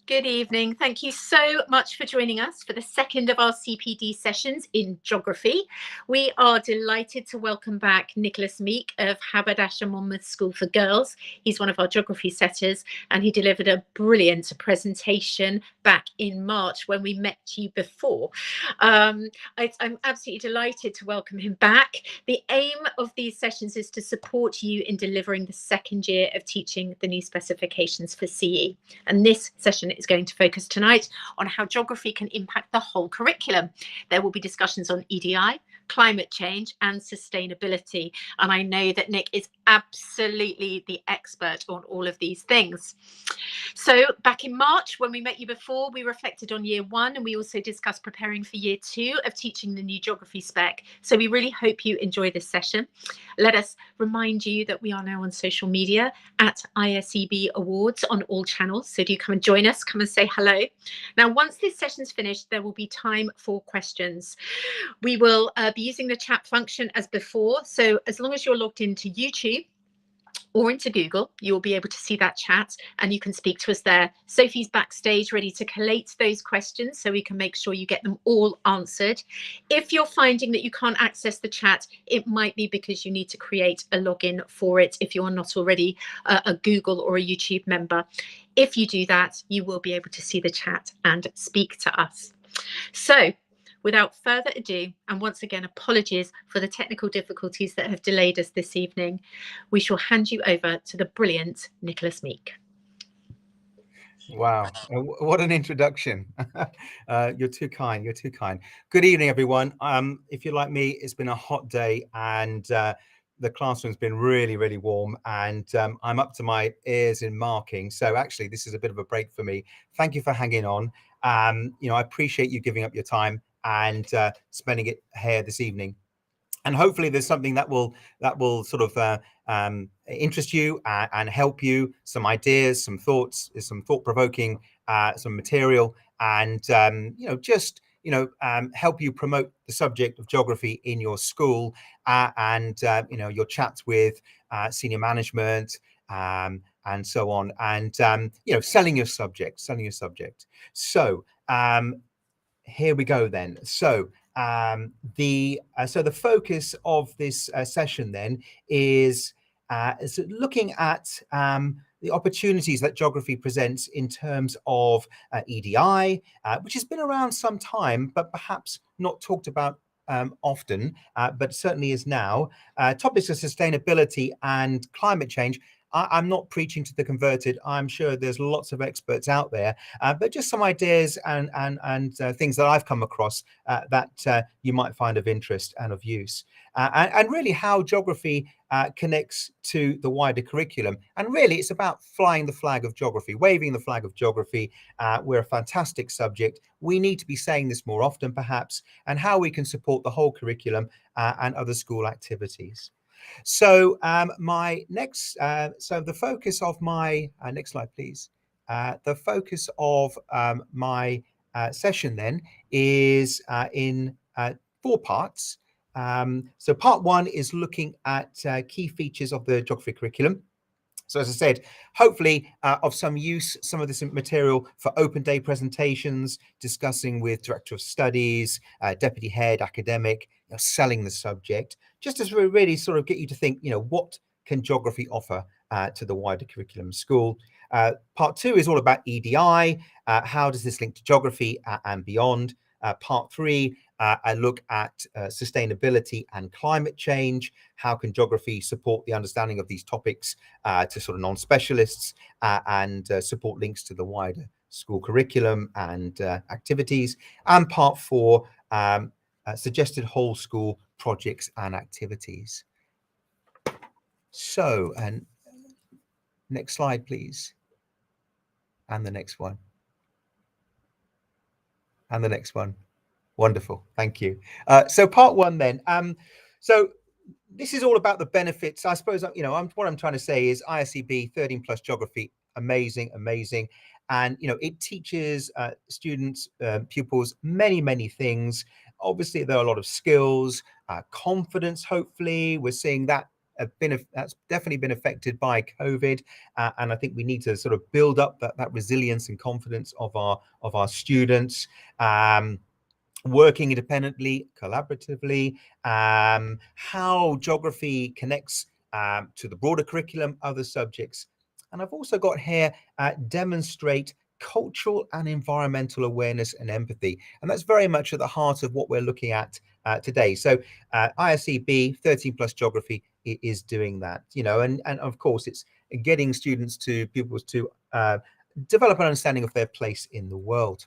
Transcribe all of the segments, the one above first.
Good evening. Thank you so much for joining us for the second of our CPD sessions in geography. We are delighted to welcome back Nicholas Meek of Haberdasher Monmouth School for Girls. He's one of our geography setters, and he delivered a brilliant presentation back in March when we met you before. I'm absolutely delighted to welcome him back. The aim of these sessions is to support you in delivering the second year of teaching the new specifications for CE. And this session is going to focus tonight on how geography can impact the whole curriculum. There will be discussions on EDI, climate change and sustainability. And I know that Nick is absolutely the expert on all of these things. So back in March, when we met you before, we reflected on year one, and we also discussed preparing for year two of teaching the new geography spec. So we really hope you enjoy this session. Let us remind you that we are now on social media at ISEB Awards on all channels. So do come and join us, come and say hello. Now, once this session's finished, there will be time for questions. We will be using the chat function as before. So as long as you're logged into YouTube or into Google, you'll be able to see that chat and you can speak to us there. Sophie's backstage ready to collate those questions so we can make sure you get them all answered. If you're finding that you can't access the chat, it might be because you need to create a login for it if you are not already a Google or a YouTube member. If you do that, you will be able to see the chat and speak to us. So, without further ado, and once again, apologies for the technical difficulties that have delayed us this evening, we shall hand you over to the brilliant Nicholas Meek. Wow, what an introduction. You're too kind, you're too kind. Good evening, everyone. If you're like me, it's been a hot day and the classroom's been really, really warm, and I'm up to my ears in marking. So actually, this is a bit of a break for me. Thank you for hanging on. You know, I appreciate you giving up your time and spending it here this evening. And hopefully there's something that will sort of interest you and help you, some ideas, some thoughts, some thought-provoking, some material, and help you promote the subject of geography in your school, and your chats with senior management, and so on, and selling your subject. So here we go then. So the focus of this session then is looking at the opportunities that geography presents in terms of EDI, which has been around some time, but perhaps not talked about often, but certainly is now. Topics of sustainability and climate change. I'm not preaching to the converted. I'm sure there's lots of experts out there, but just some ideas and things that I've come across that you might find of interest and of use, and really how geography connects to the wider curriculum. And really, it's about flying the flag of geography, waving the flag of geography. We're a fantastic subject. We need to be saying this more often, perhaps, and how we can support the whole curriculum and other school activities. So my next, so the focus of my, next slide, please. The focus of my session then is in 4 parts. So part 1 is looking at key features of the geography curriculum. So as I said, hopefully of some use, some of this material for open day presentations, discussing with Director of Studies, Deputy Head, Academic, selling the subject, just as we really sort of get you to think, what can geography offer to the wider curriculum school. Part 2 is all about EDI. How does this link to geography and beyond? Part 3, I look at sustainability and climate change. How can geography support the understanding of these topics to sort of non-specialists, and support links to the wider school curriculum and activities. And part 4, suggested whole school projects and activities. So, and next slide, please. And the next one. And the next one. Wonderful, thank you. So part 1 then. So this is all about the benefits. I suppose, what I'm trying to say is ISEB 13 plus geography, amazing. And, it teaches students, pupils, many things. Obviously, there are a lot of skills, confidence, hopefully. We're seeing that that's definitely been affected by COVID, and I think we need to sort of build up that resilience and confidence of our students. Working independently, collaboratively, how geography connects to the broader curriculum, other subjects. And I've also got here demonstrate cultural and environmental awareness and empathy. And that's very much at the heart of what we're looking at today. So ISEB 13 plus geography is doing that, you know, and of course it's getting pupils to develop an understanding of their place in the world.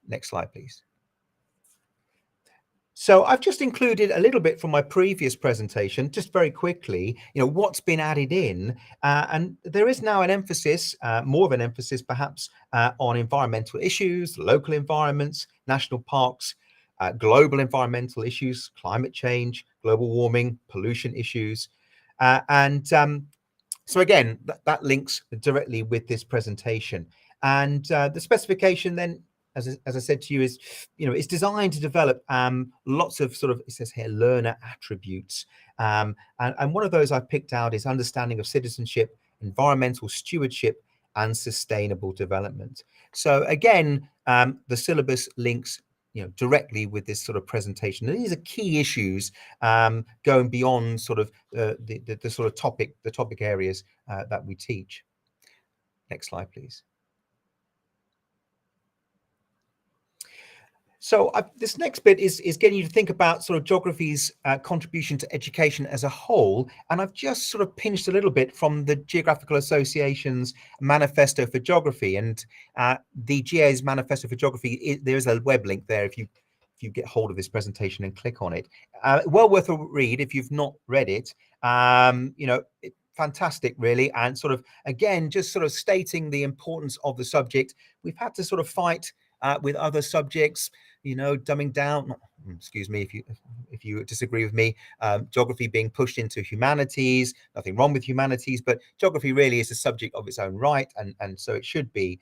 Next slide, please. So I've just included a little bit from my previous presentation, just very quickly, you know, what's been added in. And there is now an emphasis, more of an emphasis perhaps, on environmental issues, local environments, national parks, global environmental issues, climate change, global warming, pollution issues. So again, that links directly with this presentation. And the specification then, as I said to you, is, you know, it's designed to develop lots of sort of, it says here, learner attributes. And one of those I've picked out is understanding of citizenship, environmental stewardship, and sustainable development. So again, the syllabus links, you know, directly with this sort of presentation. And these are key issues going beyond sort of the sort of topic areas that we teach. Next slide, please. So this next bit is getting you to think about sort of geography's contribution to education as a whole. And I've just sort of pinched a little bit from the Geographical Association's Manifesto for Geography. And the GA's Manifesto for Geography, there's a web link there if you get hold of this presentation and click on it. Well worth a read if you've not read it. You know, fantastic, really. And sort of, again, just sort of stating the importance of the subject. We've had to sort of fight with other subjects, you know, dumbing down, excuse me if you disagree with me, geography being pushed into humanities. Nothing wrong with humanities, but geography really is a subject of its own right, and so it should be.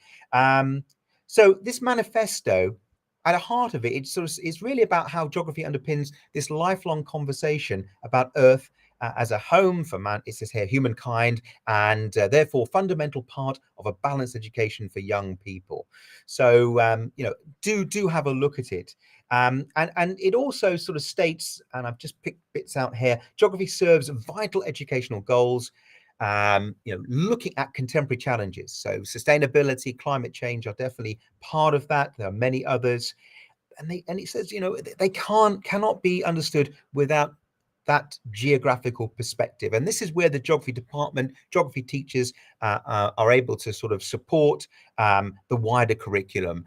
So this manifesto, at the heart of it, it sort of is really about how geography underpins this lifelong conversation about Earth as a home for man, it says here, humankind, and therefore fundamental part of a balanced education for young people. So you know, do have a look at it. And it also sort of states, and I've just picked bits out here, geography serves vital educational goals, you know, looking at contemporary challenges. So sustainability, climate change are definitely part of that. There are many others. And it says, you know, they cannot be understood without that geographical perspective. And this is where the geography department, geography teachers are able to sort of support the wider curriculum.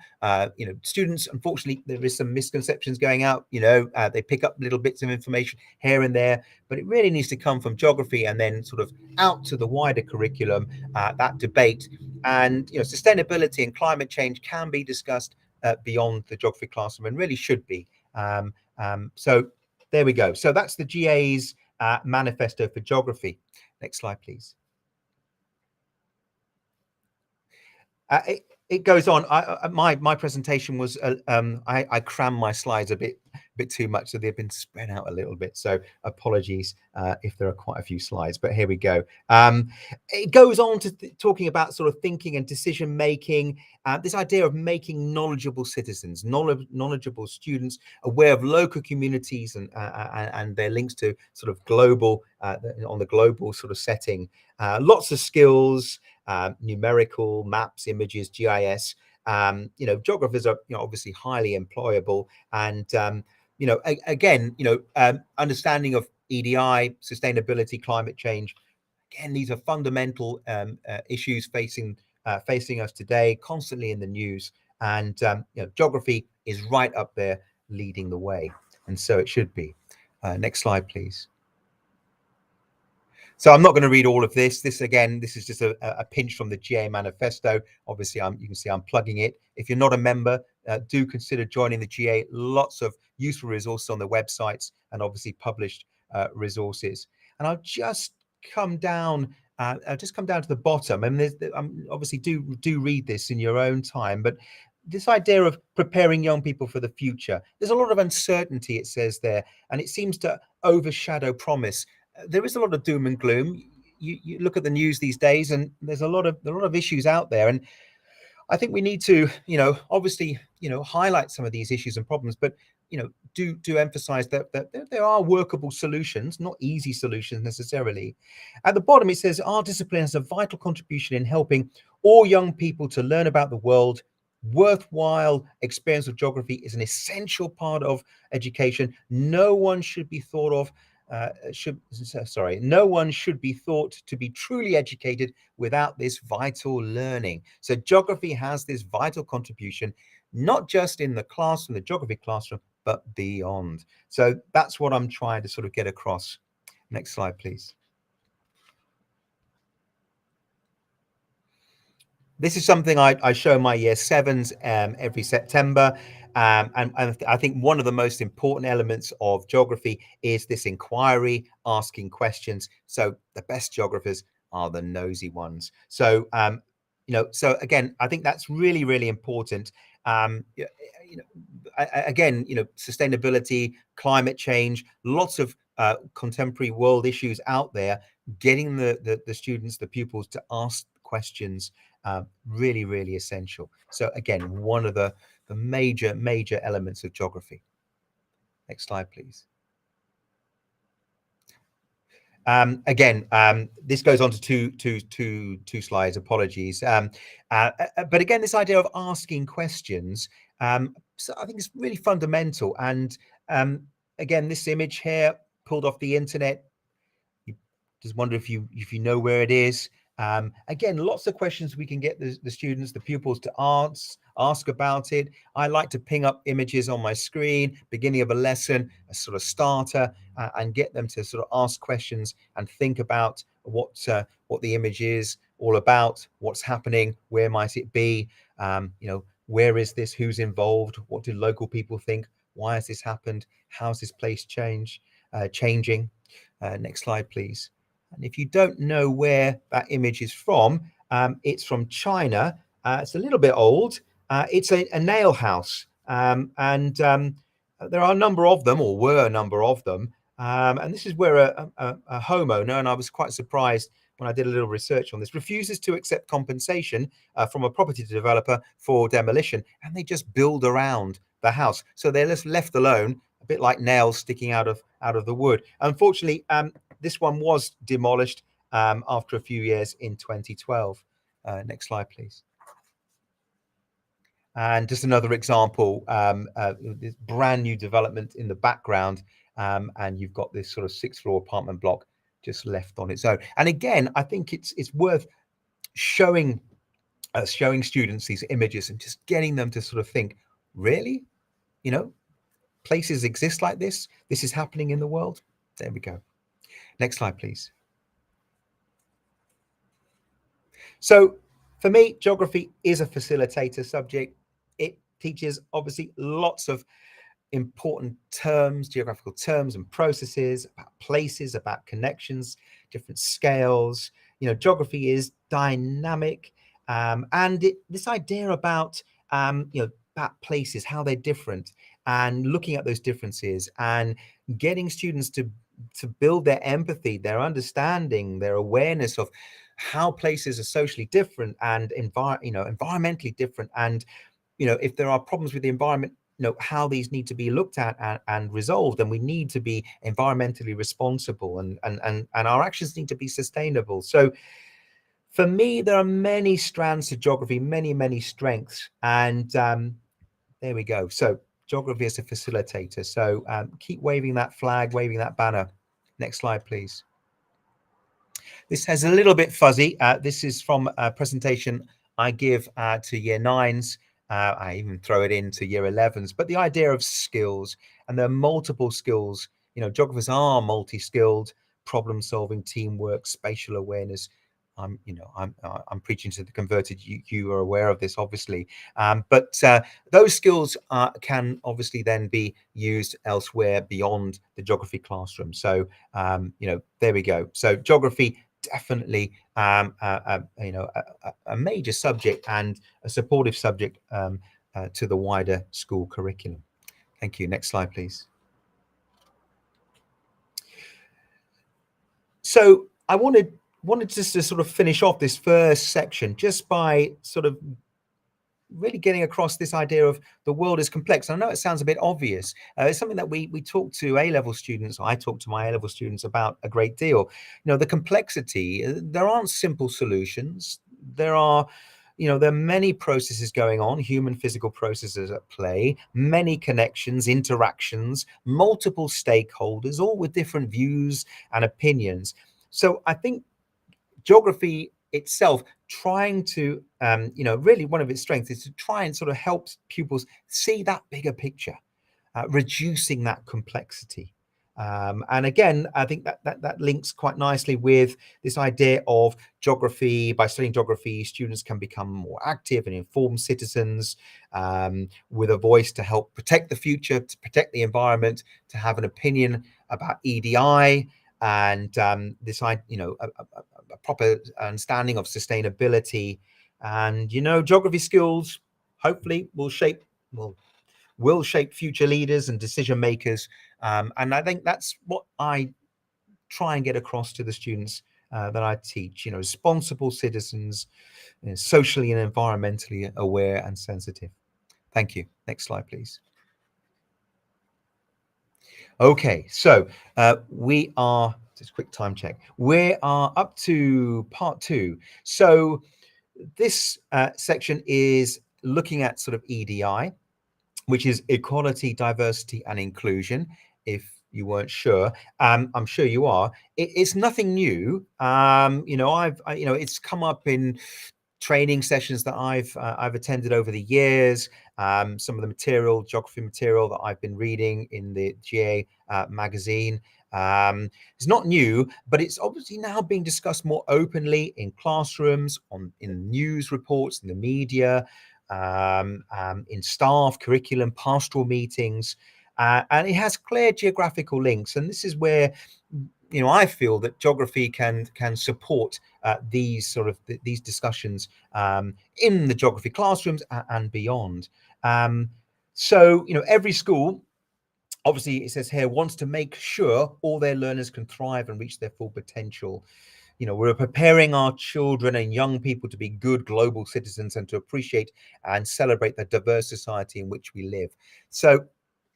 You know, students, unfortunately, there is some misconceptions going out, you know, they pick up little bits of information here and there, but it really needs to come from geography and then sort of out to the wider curriculum, that debate. And, you know, sustainability and climate change can be discussed beyond the geography classroom, and really should be. So there we go. So that's the GA's Manifesto for Geography. Next slide, please. It goes on. My presentation was I crammed my slides a bit too much, so they've been spread out a little bit. So apologies if there are quite a few slides, but here we go. It goes on to talking about sort of thinking and decision making. This idea of making knowledgeable citizens, knowledgeable students, aware of local communities and their links to sort of global on the global sort of setting. Lots of skills. Numerical, maps, images, GIS. You know, geographers are, you know, obviously highly employable, and you know, again, you know, understanding of EDI, sustainability, climate change. Again, these are fundamental issues facing us today, constantly in the news, and you know, geography is right up there, leading the way, and so it should be. Next slide, please. So I'm not going to read all of this. This is just a pinch from the GA Manifesto. Obviously, you can see I'm plugging it. If you're not a member, do consider joining the GA. Lots of useful resources on the websites and obviously published resources. And I'll just come down. I'll just come down to the bottom. And obviously do read this in your own time. But this idea of preparing young people for the future, there's a lot of uncertainty, it says there, and it seems to overshadow promise. there is a lot of doom and gloom. You look at the news these days, and there's a lot of issues out there, and I think we need to, obviously, highlight some of these issues and problems, but do emphasize that there are workable solutions, not easy solutions necessarily. At the bottom, it says our discipline has a vital contribution in helping all young people to learn about the world. Worthwhile experience of geography is an essential part of education. No one should be thought of no one should be thought to be truly educated without this vital learning. So geography has this vital contribution, not just in the classroom, the geography classroom, but beyond. So that's what I'm trying to sort of get across. Next slide, please. This is something I show my year sevens every September. And I think one of the most important elements of geography is this inquiry, asking questions. So the best geographers are the nosy ones. So, so again, I think that's really, really important. Again, sustainability, climate change, lots of contemporary world issues out there, getting the students, the pupils to ask questions, really, really essential. So again, one of the major elements of geography. Next slide, please. Again, this goes on to two slides, apologies. But again, this idea of asking questions, so I think it's really fundamental. And again, this image here, pulled off the internet, you just wonder if you know where it is. Again, lots of questions we can get the students, the pupils to ask about it. I like to ping up images on my screen, beginning of a lesson, a sort of starter, and get them to sort of ask questions and think about what the image is all about, what's happening, where might it be, where is this, who's involved, what do local people think, why has this happened, how's this place changing. Next slide, please. And if you don't know where that image is from, it's from China. It's a little bit old. It's a nail house. And there are a number of them, or were a number of them. And this is where a homeowner, and I was quite surprised when I did a little research on this, refuses to accept compensation from a property developer for demolition, and they just build around the house. So they're just left alone, a bit like nails sticking out of the wood. Unfortunately, this one was demolished after a few years in 2012. Next slide, please. And just another example, this brand new development in the background, and you've got this sort of 6th-floor apartment block just left on its own. And again, I think it's worth showing students these images and just getting them to sort of think, really, places exist like this. This is happening in the world. There we go. Next slide, please. So for me, geography is a facilitator subject. It teaches obviously lots of important terms, geographical terms and processes, about places, about connections, different scales. Geography is dynamic, and this idea about about places, how they're different, and looking at those differences and getting students to build their empathy, their understanding, their awareness of how places are socially different and environmentally different, and if there are problems with the environment, how these need to be looked at and resolved, and we need to be environmentally responsible, and our actions need to be sustainable. So for me, there are many strands to geography, many strengths, and there we go. So geography as a facilitator. So keep waving that flag, waving that banner. Next slide, please. This has a little bit fuzzy. This is from a presentation I give to year 9s. I even throw it into year 11s. But the idea of skills, and there are multiple skills. Geographers are multi-skilled: problem solving, teamwork, spatial awareness. I'm preaching to the converted. You are aware of this, obviously. But those skills can obviously then be used elsewhere beyond the geography classroom. So there we go. So geography, definitely a major subject and a supportive subject to the wider school curriculum. Thank you. Next slide, please. So I wanted just to sort of finish off this first section just by sort of really getting across this idea of the world is complex. I know it sounds a bit obvious. It's something that we talk to A-level students, I talk to my A-level students about a great deal. The complexity, there aren't simple solutions. There are many processes going on, human physical processes at play, many connections, interactions, multiple stakeholders, all with different views and opinions. So I think geography itself trying to really one of its strengths is to try and sort of help pupils see that bigger picture, reducing that complexity. And again, I think that links quite nicely with this idea of geography. By studying geography, students can become more active and informed citizens, with a voice to help protect the future, to protect the environment, to have an opinion about EDI, and this a proper understanding of sustainability. And geography skills hopefully will shape future leaders and decision makers. And I think that's what I try and get across to the students that I teach. Responsible citizens, socially and environmentally aware and sensitive. Thank you. Next slide, please. Okay, so we are, just a quick time check. We are up to part 2. So this section is looking at sort of EDI, which is equality, diversity, and inclusion. If you weren't sure, I'm sure you are. It's nothing new. It's come up in training sessions that I've attended over the years. Some of the geography material that I've been reading in the GEO magazine. It's not new, but it's obviously now being discussed more openly in classrooms, in news reports, in the media, in staff, curriculum, pastoral meetings, and it has clear geographical links. And this is where I feel that geography can support these discussions in the geography classrooms and beyond. So every school, obviously it says here, wants to make sure all their learners can thrive and reach their full potential. We're preparing our children and young people to be good global citizens and to appreciate and celebrate the diverse society in which we live. So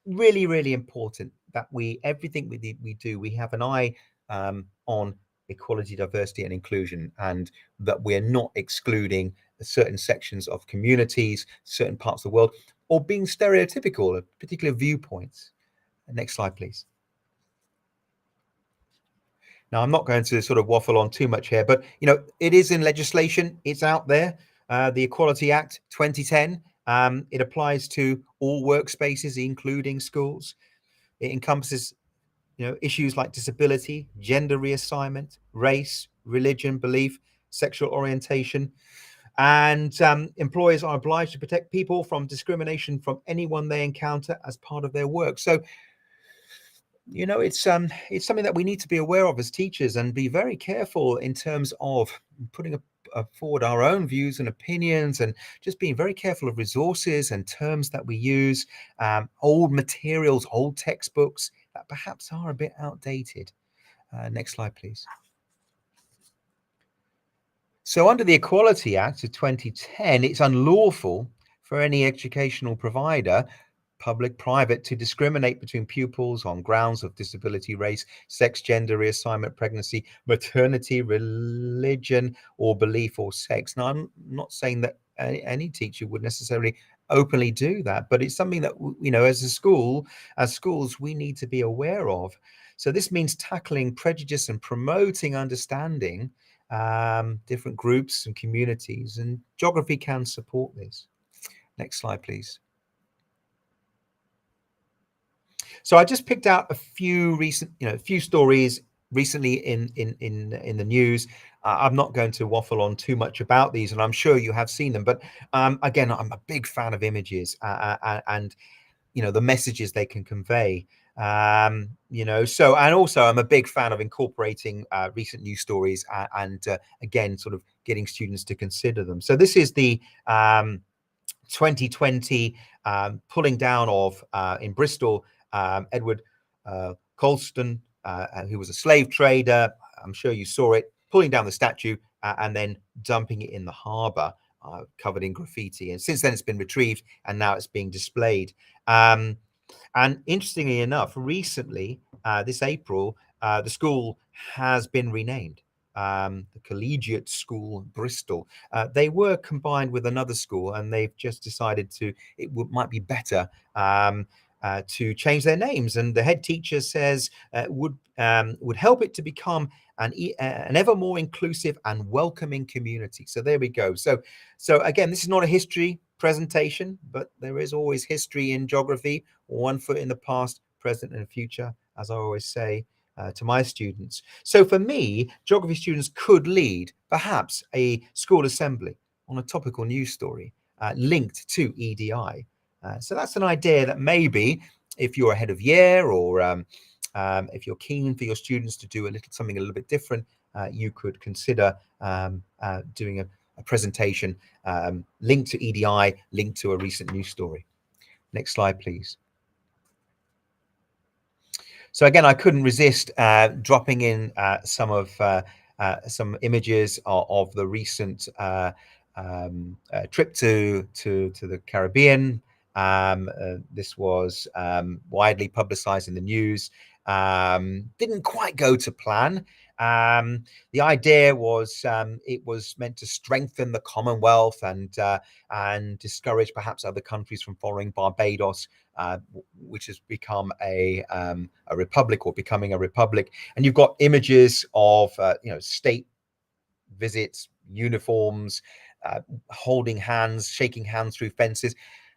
really, really important that everything we do, we have an eye on equality, diversity, and inclusion, and that we're not excluding certain sections of communities, certain parts of the world, or being stereotypical of particular viewpoints. Next slide, please. Now, I'm not going to sort of waffle on too much here, but it is in legislation. It's out there. The Equality Act 2010. It applies to all workspaces, including schools. It encompasses issues like disability, gender reassignment, race, religion, belief, sexual orientation. And employers are obliged to protect people from discrimination from anyone they encounter as part of their work. So it's something that we need to be aware of as teachers and be very careful in terms of putting forward our own views and opinions, and just being very careful of resources and terms that we use, old materials, old textbooks that perhaps are a bit outdated. Next slide, please. So under the Equality Act of 2010, it's unlawful for any educational provider, public, private, to discriminate between pupils on grounds of disability, race, sex, gender, reassignment, pregnancy, maternity, religion, or belief, or sex. Now, I'm not saying that any teacher would necessarily openly do that, but it's something that, as schools, we need to be aware of. So this means tackling prejudice and promoting understanding different groups and communities, and geography can support this. Next slide, please. So I just picked out a few stories recently in the news. I'm not going to waffle on too much about these, and I'm sure you have seen them. But again, I'm a big fan of images and the messages they can convey. And also I'm a big fan of incorporating recent news stories and again, sort of getting students to consider them. So this is the 2020 pulling down of in Bristol, Edward Colston, who was a slave trader. I'm sure you saw it, pulling down the statue and then dumping it in the harbour, covered in graffiti. And since then it's been retrieved and now it's being displayed. And interestingly enough, recently, this April, the school has been renamed. The Collegiate School Bristol. They were combined with another school, and they've just decided might be better to change their names. And the head teacher says would help it to become an ever more inclusive and welcoming community. So there we go. So again, this is not a history presentation, but there is always history in geography, one foot in the past, present, and future, as I always say to my students. So for me, geography students could lead perhaps a school assembly on a topical news story linked to EDI. So that's an idea that maybe if you're ahead of year, or if you're keen for your students to do something a little bit different, you could consider doing a presentation linked to EDI, linked to a recent news story. Next slide, please. So again, I couldn't resist dropping in some images of the recent trip to the Caribbean. This was widely publicized in the news. Didn't quite go to plan. The idea was it was meant to strengthen the Commonwealth and discourage perhaps other countries from following Barbados, which has become a republic, or becoming a republic. And you've got images of state visits, uniforms, holding hands, shaking hands through fences.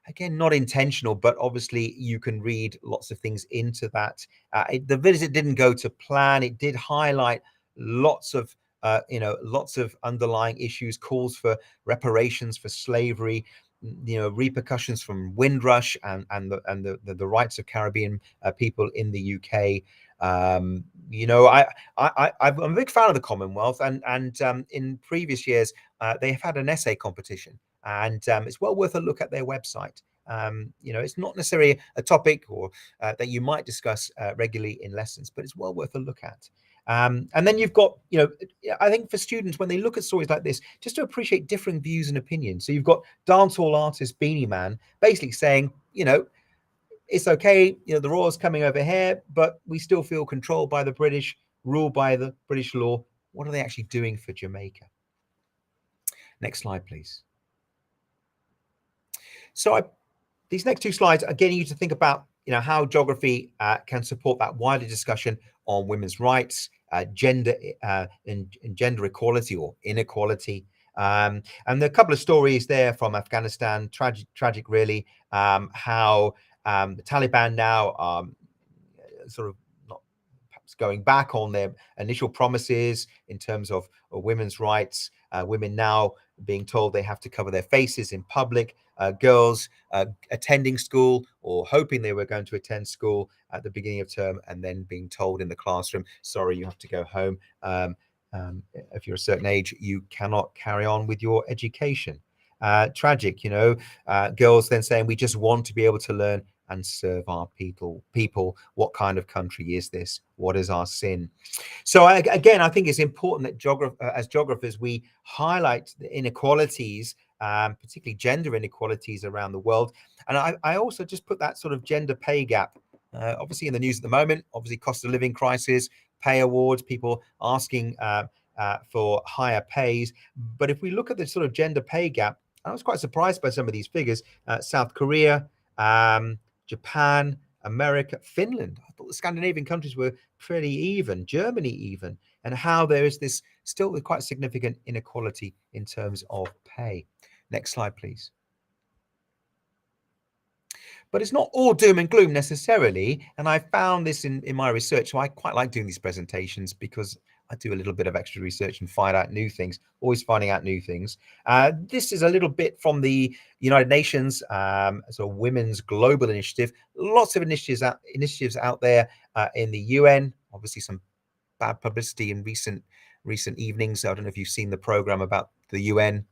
Again, not intentional, but obviously you can read lots of things into that. The visit didn't go to plan. It did highlight lots of underlying issues, calls for reparations for slavery, repercussions from Windrush and the rights of Caribbean people in the UK. I'm a big fan of the Commonwealth, and in previous years they have had an essay competition, and it's well worth a look at their website. It's not necessarily a topic or that you might discuss regularly in lessons, but it's well worth a look at. And then you've got, I think for students, when they look at stories like this, just to appreciate differing views and opinions. So you've got dancehall artist Beanie Man basically saying, it's okay, the Royals coming over here, but we still feel controlled by the British, ruled by the British law. What are they actually doing for Jamaica? Next slide, please. So these next two slides are getting you to think about, how geography can support that wider discussion on women's rights, gender and gender equality or inequality. And there are a couple of stories there from Afghanistan, tragic really, how the Taliban now are sort of not perhaps going back on their initial promises in terms of women's rights. Women now being told they have to cover their faces in public. Girls attending school or hoping they were going to attend school at the beginning of term, and then being told in the classroom, sorry, you have to go home. If you're a certain age, you cannot carry on with your education. Tragic, girls then saying, we just want to be able to learn and serve our people. What kind of country is this? What is our sin? So again, I think it's important that as geographers, we highlight the inequalities, particularly gender inequalities around the world. And I also just put that sort of gender pay gap, obviously in the news at the moment, obviously cost of living crisis, pay awards, people asking for higher pays. But if we look at the sort of gender pay gap, I was quite surprised by some of these figures. South Korea, Japan, America, Finland. I thought the Scandinavian countries were pretty even, Germany even, and how there is this still quite significant inequality in terms of pay. Next slide, please. But it's not all doom and gloom necessarily. And I found this in my research. So I quite like doing these presentations because I do a little bit of extra research and find out new things, always finding out new things. This is a little bit from the United Nations, so Women's Global Initiative. Lots of initiatives out there in the UN. Obviously, some bad publicity in recent evenings. I don't know if you've seen the program about the UN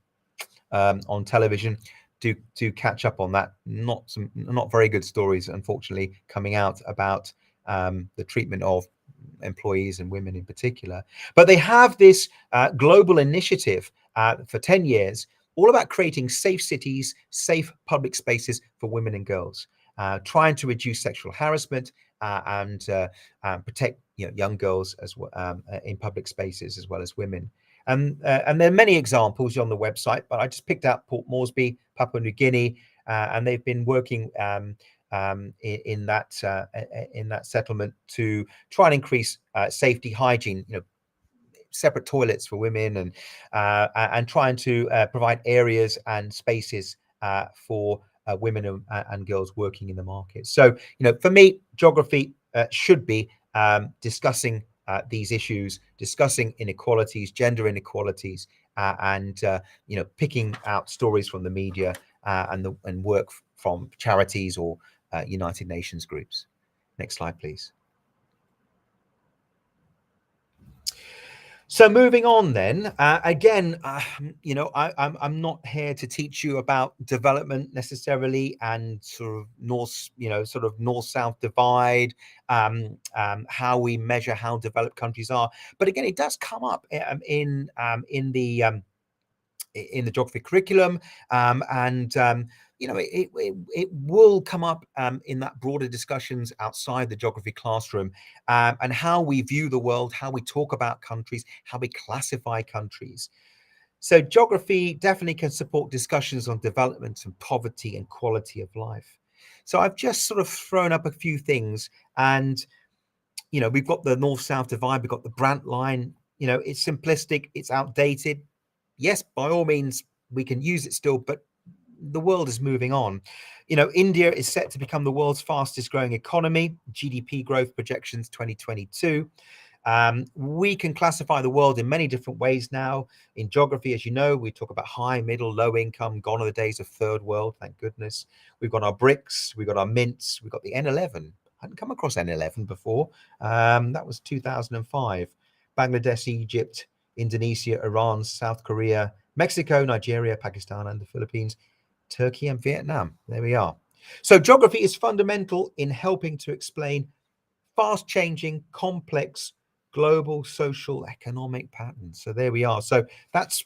on television. Do catch up on that. Not very good stories, unfortunately, coming out about the treatment of employees and women in particular. But they have this global initiative for 10 years, all about creating safe cities, safe public spaces for women and girls, trying to reduce sexual harassment and protect young girls as well in public spaces as well as women. And there are many examples on the website, but I just picked out Port Moresby, Papua New Guinea, and they've been working in that settlement to try and increase safety, hygiene, separate toilets for women, and trying to provide areas and spaces for women and girls working in the market. So, for me, geography should be discussing these issues, discussing inequalities, gender inequalities, and picking out stories from the media and work from charities or United Nations groups. Next slide, please. So moving on then, again, I'm not here to teach you about development necessarily and sort of North-South Divide, how we measure how developed countries are. But again, it does come up in the geography curriculum, it will come up in that broader discussions outside the geography classroom, and how we view the world, how we talk about countries, how we classify countries. So geography definitely can support discussions on development and poverty and quality of life. So I've just sort of thrown up a few things, and we've got the North-South Divide, we've got the Brandt line. It's simplistic, it's outdated. Yes, by all means, we can use it still, but the world is moving on. India is set to become the world's fastest growing economy, GDP growth projections 2022. We can classify the world in many different ways now. In geography, as you know, we talk about high, middle, low income, gone are the days of third world, thank goodness. We've got our BRICS, we've got our mints, we've got the N11. I hadn't come across N11 before. That was 2005. Bangladesh, Egypt, Indonesia, Iran, South Korea, Mexico, Nigeria, Pakistan, and the Philippines, Turkey, and Vietnam. There we are. So geography is fundamental in helping to explain fast-changing, complex, global, social, economic patterns. So there we are. So that's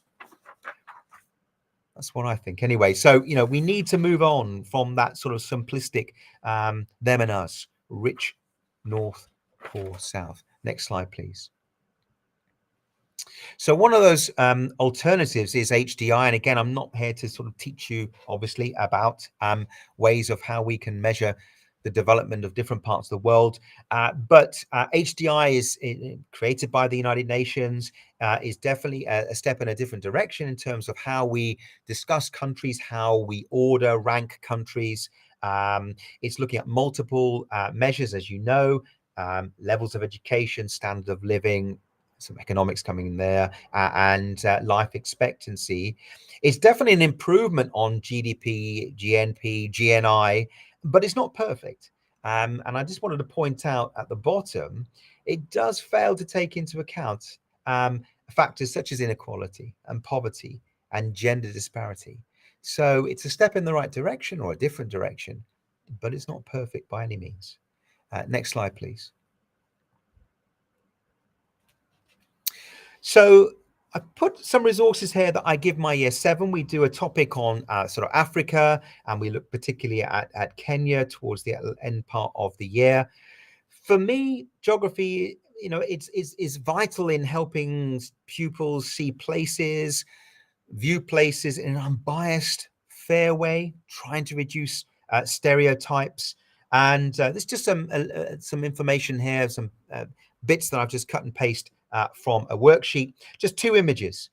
what I think. Anyway, so we need to move on from that sort of simplistic them and us, rich north, poor south. Next slide, please. So one of those alternatives is HDI. And again, I'm not here to sort of teach you, obviously, about ways of how we can measure the development of different parts of the world. But HDI is created by the United Nations, is definitely a step in a different direction in terms of how we discuss countries, how we order, rank countries. It's looking at multiple measures, as you know, levels of education, standard of living, some economics coming in there, and life expectancy. It's definitely an improvement on GDP, GNP, GNI, but it's not perfect. And I just wanted to point out at the bottom, it does fail to take into account factors such as inequality and poverty and gender disparity. So it's a step in the right direction or a different direction, but it's not perfect by any means. Next slide, please. So I put some resources here that I give my year 7. We do a topic on sort of Africa, and we look particularly at Kenya towards the end part of the year. For me, geography, is vital in helping pupils see places, view places in an unbiased, fair way, trying to reduce stereotypes. And there's just some information here, some bits that I've just cut and paste from a worksheet. Just 2 images,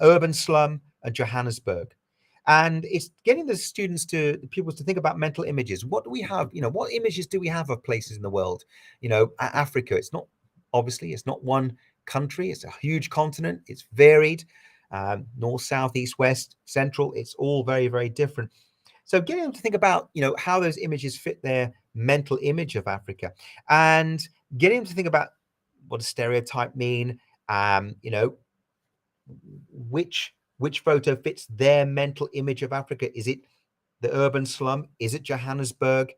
urban slum and Johannesburg. And it's getting the pupils to think about mental images. What do we have? What images do we have of places in the world? Africa, it's not one country. It's a huge continent. It's varied. North, south, east, west, central. It's all very, very different. So getting them to think about, how those images fit their mental image of Africa, and getting them to think about what does stereotype mean, which photo fits their mental image of Africa. Is it the urban slum? Is it Johannesburg?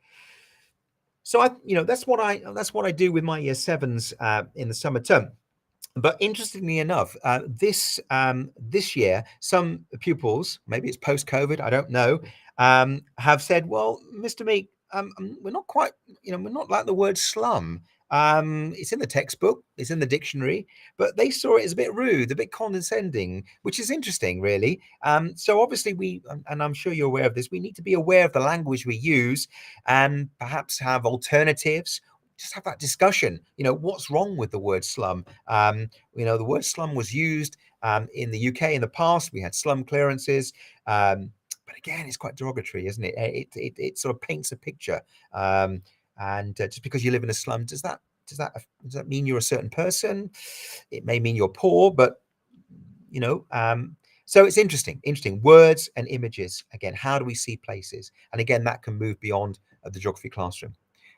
So that's what I do with my year sevens in the summer term. But interestingly enough, this year, some pupils, maybe it's post-COVID, I don't know, have said, "Well, Mr. Meek, we're not quite, we're not like the word slum. It's in the textbook, it's in the dictionary, but they saw it as a bit rude, a bit condescending, which is interesting, really. So obviously and I'm sure you're aware of this, we need to be aware of the language we use and perhaps have alternatives. Just have that discussion. What's wrong with the word slum? The word slum was used in the UK in the past. We had slum clearances. But again, it's quite derogatory, isn't it? It sort of paints a picture. And just because you live in a slum, does that mean you're a certain person? It may mean you're poor, but so it's interesting words and images. Again, how do we see places? And again, that can move beyond the geography classroom.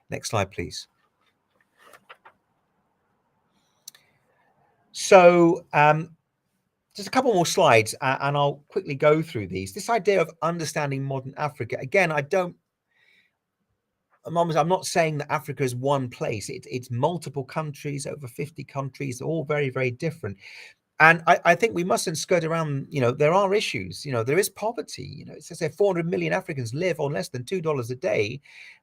Next slide, please. So just a couple more slides and I'll quickly go through these. This idea of understanding modern Africa. Again, I'm not saying that Africa is one place. It's multiple countries, over 50 countries, all very, very different. And I think we mustn't skirt around, there are issues, there is poverty, it says 400 million Africans live on less than $2 a day.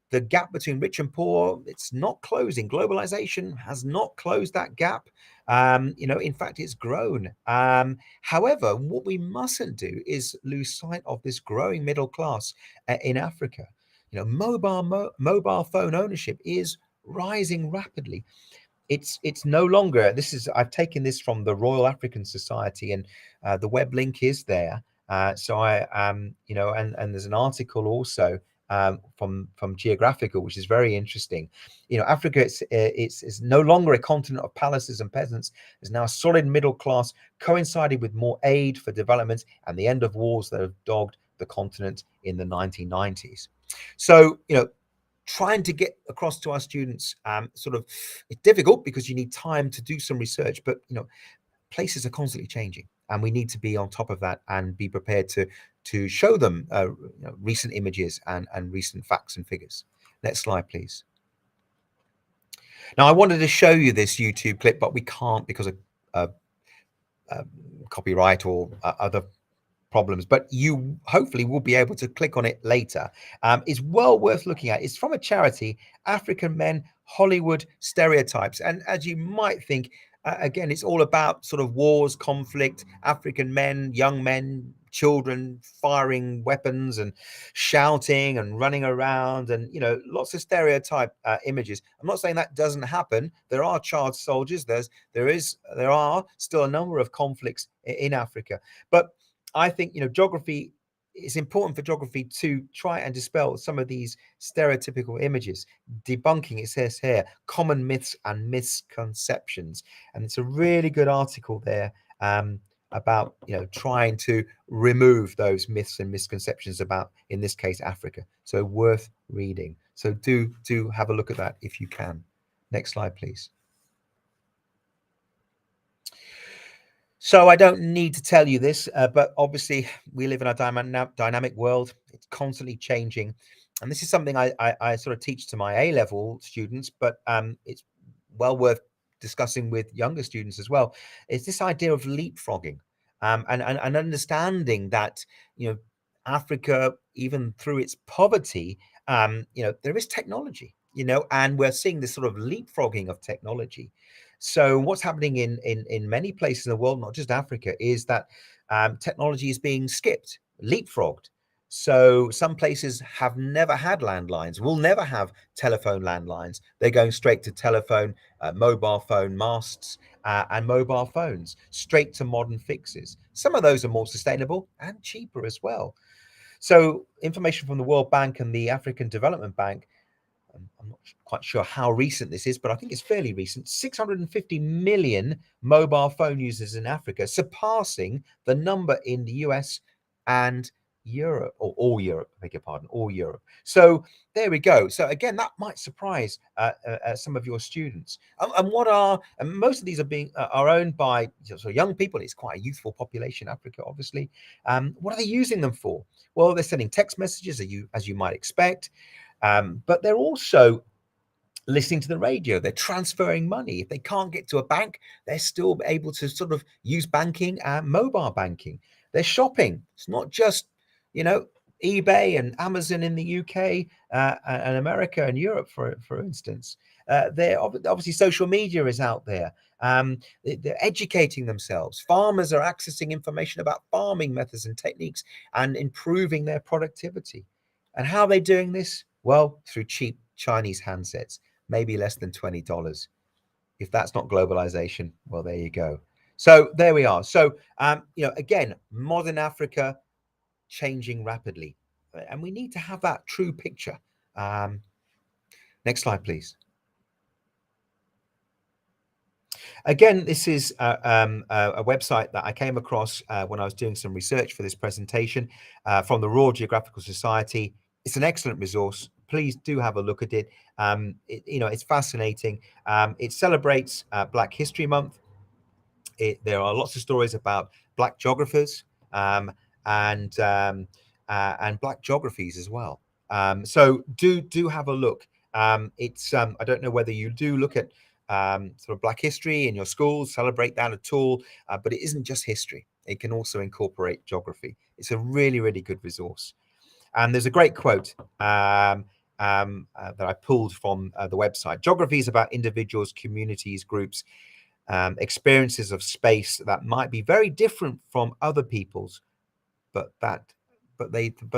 The gap between rich and poor, it's not closing. Globalization has not closed that gap. In fact, it's grown. However, what we mustn't do is lose sight of this growing middle class in Africa. Mobile phone ownership is rising rapidly. It's no longer, I've taken this from the Royal African Society, and the web link is there. So and there's an article also from Geographical, which is very interesting. Africa, it's no longer a continent of palaces and peasants. There's now a solid middle class, coincided with more aid for development and the end of wars that have dogged the continent in the 1990s. So, trying to get across to our students, it's difficult because you need time to do some research, but places are constantly changing, and we need to be on top of that and be prepared to show them recent images and recent facts and figures. Next slide, please. Now, I wanted to show you this YouTube clip, but we can't because of copyright or other problems, but you hopefully will be able to click on it later. It's well worth looking at. It's from a charity, African Men Hollywood Stereotypes. And as you might think, again, it's all about sort of wars, conflict, African men, young men, children firing weapons and shouting and running around, and lots of stereotype images. I'm not saying that doesn't happen. There are child soldiers. There are still a number of conflicts in Africa, but I think geography, it's important for geography to try and dispel some of these stereotypical images, debunking, it says here, common myths and misconceptions. And it's a really good article there about trying to remove those myths and misconceptions about, in this case, Africa. So worth reading. So do have a look at that if you can. Next slide, please. So I don't need to tell you this, but obviously we live in a dynamic world. It's constantly changing. And this is something I sort of teach to my A-level students, but it's well worth discussing with younger students as well. It's this idea of leapfrogging and understanding that, Africa, even through its poverty, there is technology, and we're seeing this sort of leapfrogging of technology. So what's happening in many places in the world, not just Africa, is that technology is being skipped, leapfrogged. So some places have never had landlines, will never have telephone landlines. They're going straight to telephone, mobile phone masts, and mobile phones, straight to modern fixes. Some of those are more sustainable and cheaper as well. So information from the World Bank and the African Development Bank, I'm not quite sure how recent this is, but I think it's fairly recent. 650 million mobile phone users in Africa, surpassing the number in the US and Europe, or all Europe, I beg your pardon, all Europe. So there we go. So again, that might surprise some of your students. And most of these are owned by so young people. It's quite a youthful population, Africa, obviously. What are they using them for? Well, they're sending text messages, as you might expect. But they're also listening to the radio, they're transferring money. If they can't get to a bank, they're still able to sort of use banking and mobile banking. They're shopping. It's not just, you know, eBay and Amazon in the UK and America and Europe, for instance. They're obviously social media is out there. They're educating themselves. Farmers are accessing information about farming methods and techniques and improving their productivity. And how are they doing this? Well, through cheap Chinese handsets, maybe less than $20. If that's not globalization, well, there you go. So there we are. So, you know, again, modern Africa changing rapidly, and we need to have that true picture. Next slide, please. Again, this is a website that I came across when I was doing some research for this presentation from the Royal Geographical Society. It's an excellent resource. Please do have a look at it. You know, it's fascinating. It celebrates Black History Month. There are lots of stories about Black geographers and Black geographies as well. So do have a look. It's I don't know whether you do look at sort of Black history in your schools, celebrate that at all, but it isn't just history. It can also incorporate geography. It's a really, really good resource. And there's a great quote that I pulled from the website. Geography is about individuals, communities, groups, experiences of space that might be very different from other people's, but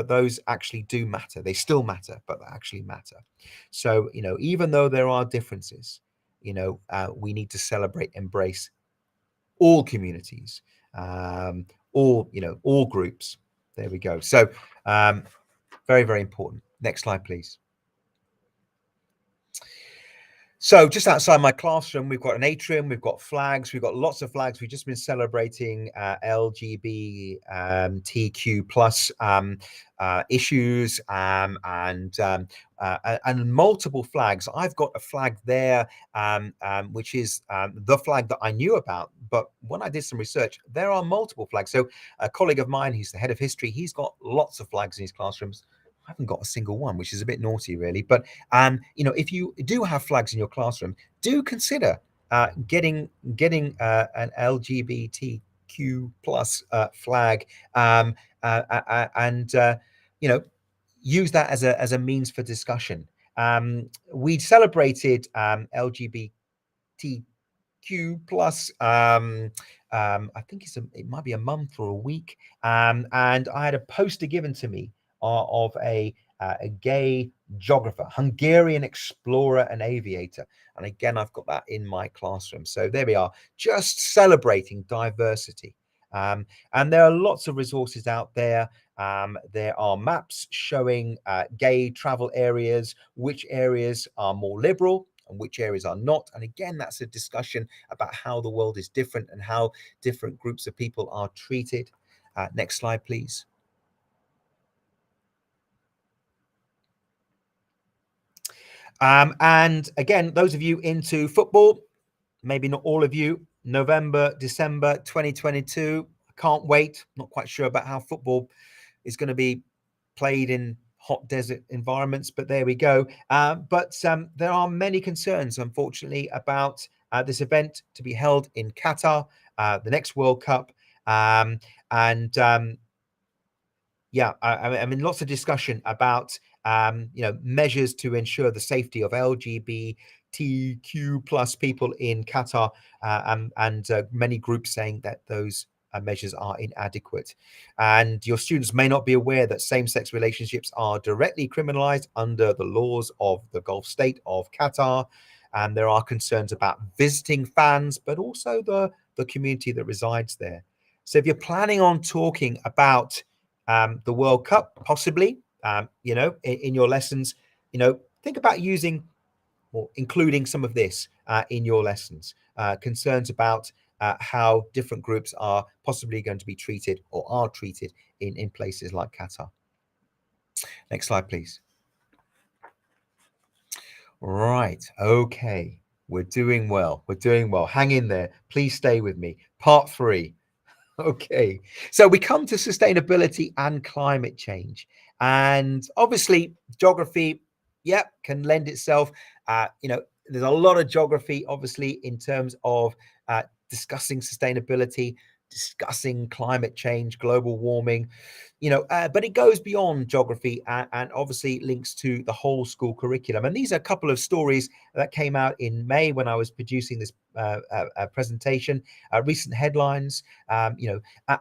those actually do matter. They still matter, but they actually matter. So, you know, even though there are differences, you know, we need to celebrate, embrace all communities, all, you know, all groups. There we go. So very, very important. Next slide, please. So just outside my classroom, we've got an atrium, we've got flags, we've got lots of flags. We've just been celebrating LGBTQ plus issues and multiple flags. I've got a flag there, which is the flag that I knew about. But when I did some research, there are multiple flags. So a colleague of mine, who's the head of history, he's got lots of flags in his classrooms. I haven't got a single one, which is a bit naughty, really. But you know, if you do have flags in your classroom, do consider getting an LGBTQ plus flag, and you know, use that as a means for discussion. We celebrated LGBTQ plus I think it might be a month or a week, and I had a poster given to me of a gay geographer, Hungarian explorer and aviator. And again, I've got that in my classroom. So there we are, just celebrating diversity. And there are lots of resources out there. There are maps showing gay travel areas, which areas are more liberal and which areas are not. And again, that's a discussion about how the world is different and how different groups of people are treated. Next slide, please. And again, those of you into football, maybe not all of you, November, December 2022, can't wait. Not quite sure about how football is going to be played in hot desert environments, but there we go. But there are many concerns, unfortunately, about this event to be held in Qatar, the next World Cup. Yeah, I mean, lots of discussion about you know, measures to ensure the safety of LGBTQ plus people in Qatar, and many groups saying that those measures are inadequate. And your students may not be aware that same-sex relationships are directly criminalized under the laws of the Gulf state of Qatar. And there are concerns about visiting fans, but also the community that resides there. So if you're planning on talking about the World Cup, possibly, you know, in your lessons, you know, think about using or including some of this in your lessons. Concerns about how different groups are possibly going to be treated or are treated in places like Qatar. Next slide, please. Right. Okay. We're doing well. We're doing well. Hang in there. Please stay with me. Part 3. Okay, so we come to sustainability and climate change, and obviously geography, can lend itself. There's a lot of geography, obviously, in terms of discussing sustainability, discussing climate change, global warming, but it goes beyond geography and obviously links to the whole school curriculum. And these are a couple of stories that came out in May when I was producing this presentation, recent headlines, and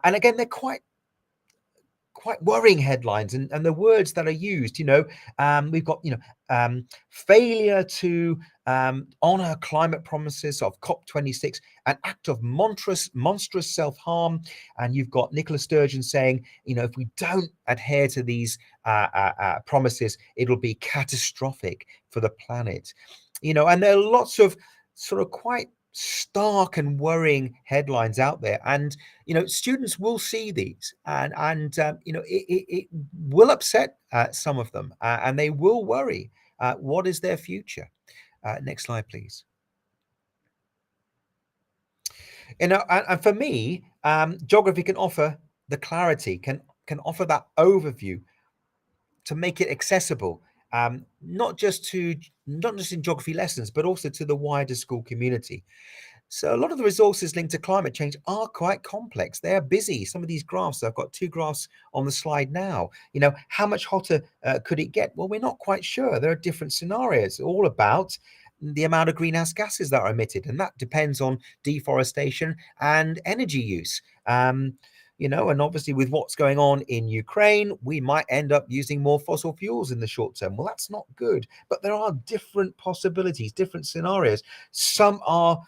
again, they're quite worrying headlines, and the words that are used, we've got, failure to honor climate promises of COP26, an act of monstrous self-harm. And you've got Nicola Sturgeon saying, if we don't adhere to these promises, it'll be catastrophic for the planet. And there are lots of sort of quite stark and worrying headlines out there, and students will see these, and it will upset some of them, and they will worry. What is their future? Next slide, please. And for me, geography can offer the clarity, can offer that overview to make it accessible, not just in geography lessons, but also to the wider school community. So a lot of the resources linked to climate change are quite complex. They are busy. Some of these graphs, I've got 2 graphs on the slide now. How much hotter could it get? Well, we're not quite sure. There are different scenarios, all about the amount of greenhouse gases that are emitted, and that depends on deforestation and energy use. And obviously with what's going on in Ukraine, we might end up using more fossil fuels in the short term. Well, that's not good, but there are different possibilities, different scenarios. Some are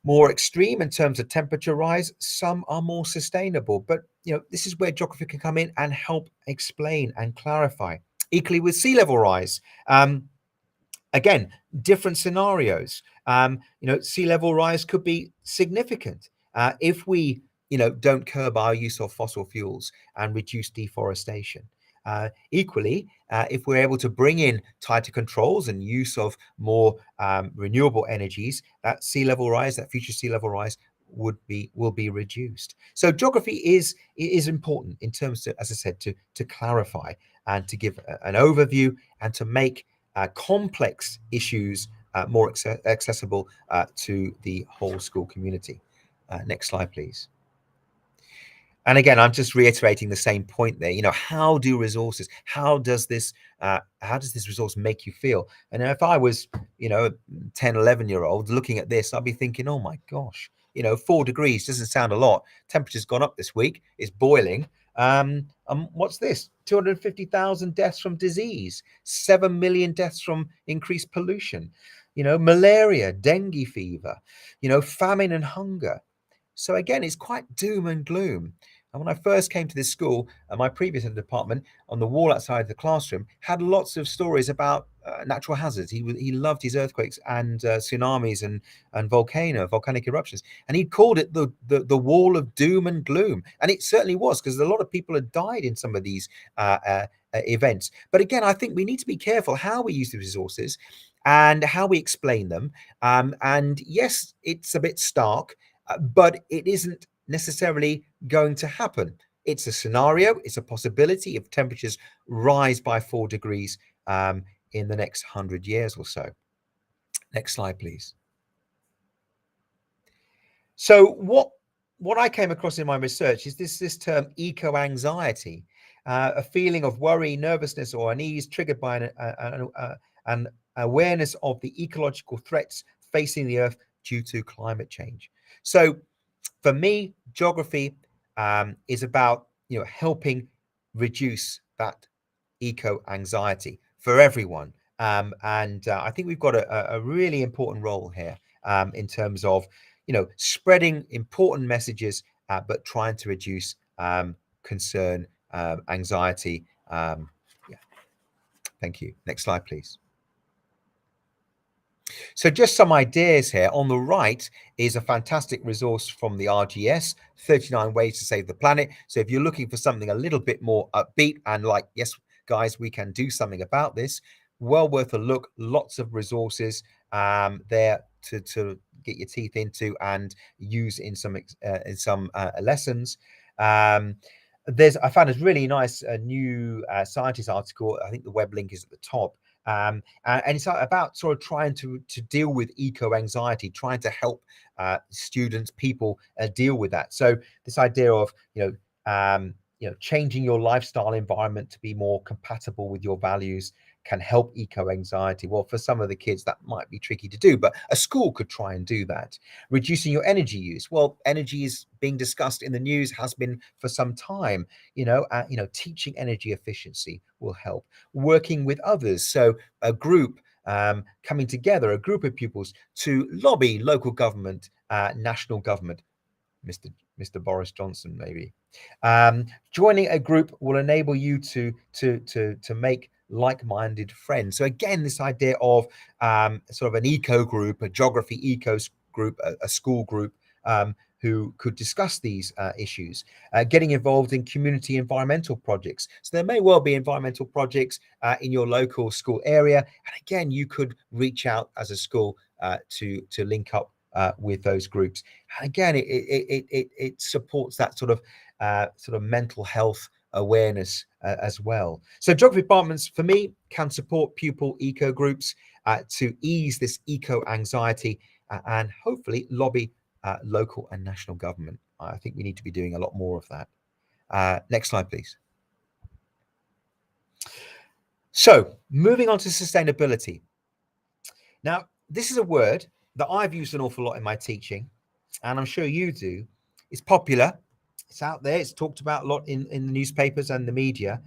more extreme in terms of temperature rise, some are more sustainable, but this is where geography can come in and help explain and clarify. Equally with sea level rise, again, different scenarios. Sea level rise could be significant if we don't curb our use of fossil fuels and reduce deforestation. Equally, if we're able to bring in tighter controls and use of more renewable energies, that future sea level rise will be reduced. So geography is important in terms of, as I said, to clarify and to give an overview and to make complex issues more accessible to the whole school community. Next slide, please. And again, I'm just reiterating the same point there. How does this resource make you feel? And if I was, 10, 11-year-old looking at this, I'd be thinking, oh my gosh, 4 degrees doesn't sound a lot. Temperature's gone up this week. It's boiling. What's this? 250,000 deaths from disease, 7 million deaths from increased pollution, malaria, dengue fever, famine and hunger. So again, it's quite doom and gloom. And when I first came to this school, my previous department, on the wall outside the classroom, had lots of stories about natural hazards. He loved his earthquakes and tsunamis and volcanic eruptions. And he called it the wall of doom and gloom. And it certainly was, because a lot of people had died in some of these events. But again, I think we need to be careful how we use the resources and how we explain them. And yes, it's a bit stark, but it isn't necessarily going to happen. It's a scenario, it's a possibility if temperatures rise by 4 degrees in the next 100 years or so. Next slide, please. So what I came across in my research is this term eco-anxiety, a feeling of worry, nervousness, or unease triggered by an awareness of the ecological threats facing the Earth due to climate change. So for me, geography is about helping reduce that eco-anxiety for everyone, and I think we've got a really important role here in terms of spreading important messages, but trying to reduce concern, anxiety. Yeah. Thank you. Next slide, please. So just some ideas here. On the right is a fantastic resource from the RGS, 39 Ways to Save the Planet. So if you're looking for something a little bit more upbeat and like, yes, guys, we can do something about this, well worth a look. Lots of resources there to get your teeth into and use in some lessons. I found a really nice new scientist article. I think the web link is at the top. And it's about sort of trying to deal with eco-anxiety, trying to help students, people deal with that. So this idea of, changing your lifestyle environment to be more compatible with your values can help eco-anxiety. Well, for some of the kids, that might be tricky to do, but a school could try and do that. Reducing your energy use. Well, energy is being discussed in the news, has been for some time. Teaching energy efficiency will help. Working with others. So a group coming together, a group of pupils to lobby local government, national government, Mr. Boris Johnson, maybe. Joining a group will enable you to make like-minded friends. So again, this idea of sort of an eco group, a geography eco group, a school group who could discuss these issues, getting involved in community environmental projects. So there may well be environmental projects in your local school area, and again, you could reach out as a school to link up with those groups. And again, it supports that sort of mental health awareness as well. So geography departments, for me, can support pupil eco groups to ease this eco anxiety and hopefully lobby local and national government. I think we need to be doing a lot more of that. Next slide, please. So moving on to sustainability. Now, this is a word that I've used an awful lot in my teaching, and I'm sure you do. It's popular. It's out there. It's talked about a lot in the newspapers and the media.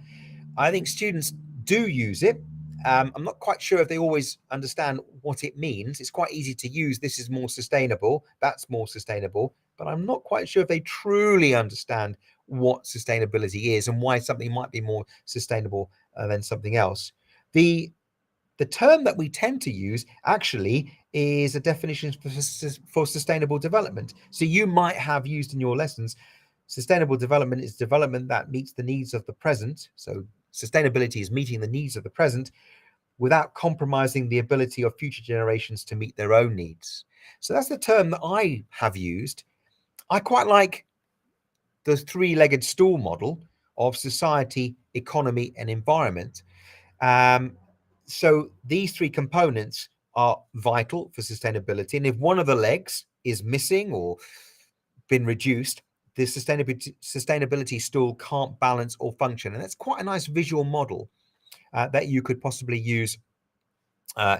I think students do use it. I'm not quite sure if they always understand what it means. It's quite easy to use. This is more sustainable. That's more sustainable. But I'm not quite sure if they truly understand what sustainability is and why something might be more sustainable than something else. The term that we tend to use actually is a definition for sustainable development. So you might have used in your lessons, sustainable development is development that meets the needs of the present. So sustainability is meeting the needs of the present without compromising the ability of future generations to meet their own needs. So that's the term that I have used. I quite like the three-legged stool model of society, economy, and environment. So these three components are vital for sustainability. And if one of the legs is missing or been reduced, the sustainability stool can't balance or function. And that's quite a nice visual model that you could possibly use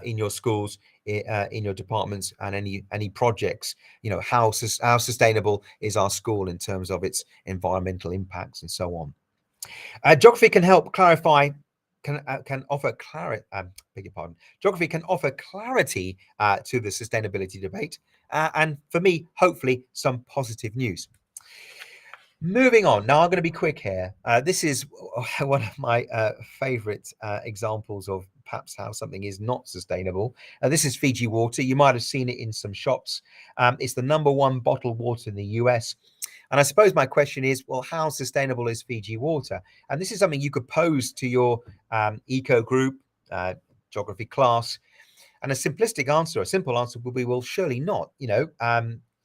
in your schools, in your departments, and any projects. How sustainable is our school in terms of its environmental impacts and so on. Geography can help clarify. Can offer clarity. Beg your pardon. Geography can offer clarity to the sustainability debate, and for me, hopefully, some positive news. Moving on. Now, I'm going to be quick here. This is one of my favorite examples of perhaps how something is not sustainable. This is Fiji Water. You might have seen it in some shops. It's the #1 bottled water in the US. And I suppose my question is, well, how sustainable is Fiji Water? And this is something you could pose to your eco group, geography class. And a simple answer will be, well, surely not.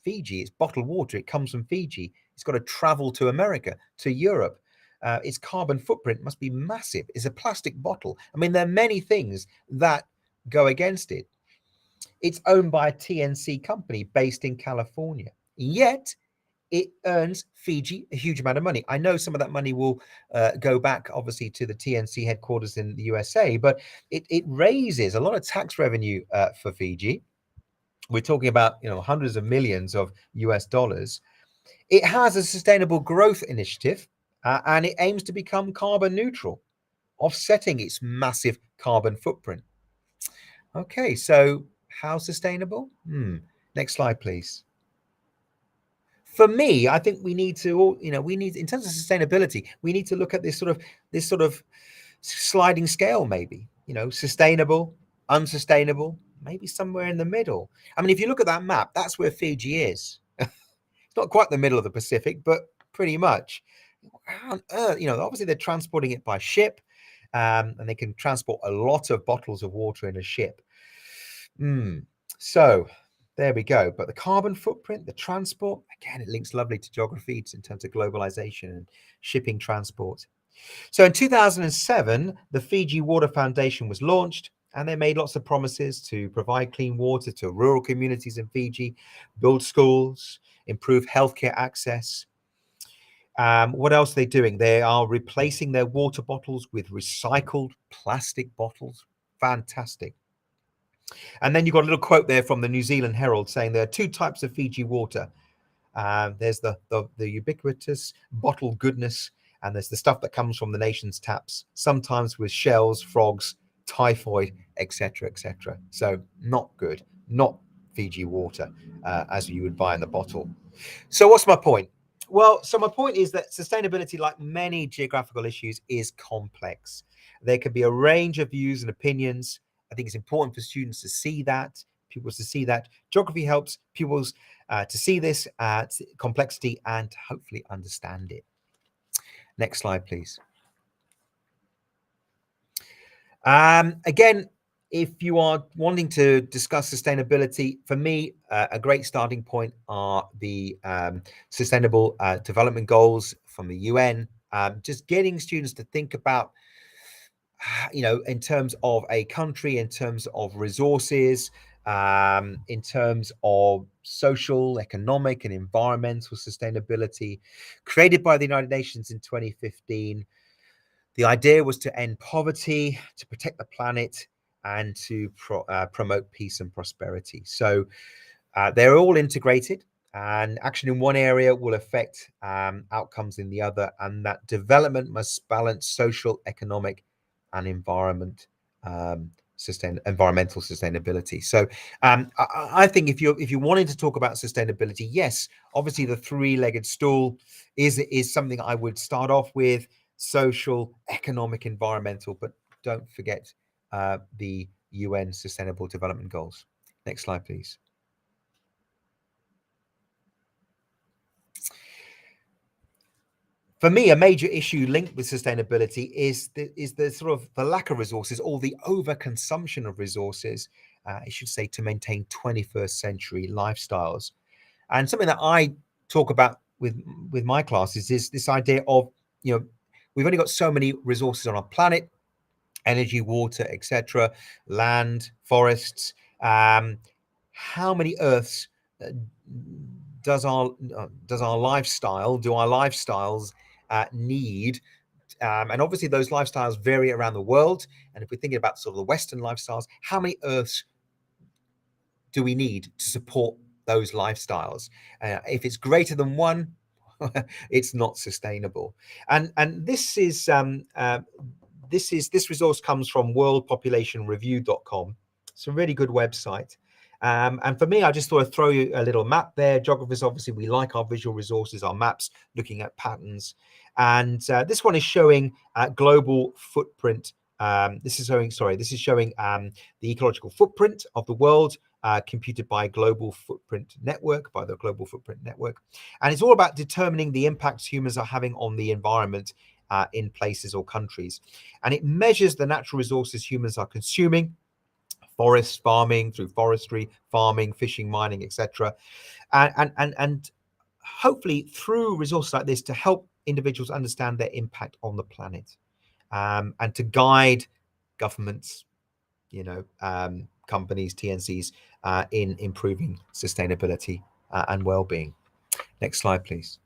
Fiji, it's bottled water. It comes from Fiji. It's got to travel to America, to Europe. Its carbon footprint must be massive. It's a plastic bottle. I mean, there are many things that go against it. It's owned by a TNC company based in California. Yet, it earns Fiji a huge amount of money. I know some of that money will go back, obviously, to the TNC headquarters in the USA, but it raises a lot of tax revenue for Fiji. We're talking about hundreds of millions of US dollars. It has a sustainable growth initiative, and it aims to become carbon neutral, offsetting its massive carbon footprint. Okay, so how sustainable? Next slide, please. For me, I think we need to, in terms of sustainability, we need to look at this sort of sliding scale, maybe, sustainable, unsustainable, maybe somewhere in the middle. I mean, if you look at that map, that's where Fiji is. It's not quite the middle of the Pacific, but pretty much. How on earth, obviously they're transporting it by ship, and they can transport a lot of bottles of water in a ship. So there we go. But the carbon footprint, the transport, again, it links lovely to geography in terms of globalization and shipping transport. So in 2007, the Fiji Water Foundation was launched, And they made lots of promises to provide clean water to rural communities in Fiji, build schools, improve healthcare access. What else are they doing? They are replacing their water bottles with recycled plastic bottles. Fantastic. And then you've got a little quote there from the New Zealand Herald saying there are two types of Fiji water. There's the ubiquitous bottled goodness, and there's the stuff that comes from the nation's taps, sometimes with shells, frogs, typhoid, etc., etc. So not good, not Fiji water as you would buy in the bottle. So what's my point? Well, so my point is that sustainability, like many geographical issues, is complex. There can be a range of views and opinions. I think it's important for students to see that, pupils to see that. Geography helps pupils to see this complexity and hopefully understand it. Next slide, please. Again, if you are wanting to discuss sustainability, for me, a great starting point are the Sustainable Development Goals from the UN. Just getting students to think about, in terms of a country, in terms of resources, in terms of social, economic, and environmental sustainability, created by the United Nations in 2015. The idea was to end poverty, to protect the planet, and to promote peace and prosperity. So they're all integrated, and action in one area will affect outcomes in the other, and that development must balance social, economic, and environmental sustainability. So I think if you wanted to talk about sustainability, yes, obviously the three-legged stool is something I would start off with: social, economic, environmental, but don't forget the UN Sustainable Development Goals. Next slide, please. For me, a major issue linked with sustainability is the sort of the lack of resources, or the overconsumption of resources, I should say, to maintain 21st century lifestyles. And something that I talk about with my classes is this idea of, we've only got so many resources on our planet: energy, water, etc., land, forests. How many Earths do our lifestyles need? And obviously those lifestyles vary around the world. And if we're thinking about sort of the Western lifestyles, how many Earths do we need to support those lifestyles? If it's greater than one, it's not sustainable. And this resource comes from worldpopulationreview.com. It's a really good website. And for me, I just thought I'd throw you a little map there. Geographers, obviously, we like our visual resources, our maps, looking at patterns. And this one is showing global footprint. This is showing the ecological footprint of the world, computed by Global Footprint Network, by the Global Footprint Network. And it's all about determining the impacts humans are having on the environment in places or countries. And it measures the natural resources humans are consuming: forest farming, through forestry, farming, fishing, mining, etc. And hopefully through resources like this to help individuals understand their impact on the planet, and to guide governments, companies, TNCs, in improving sustainability and well-being. Next slide, please.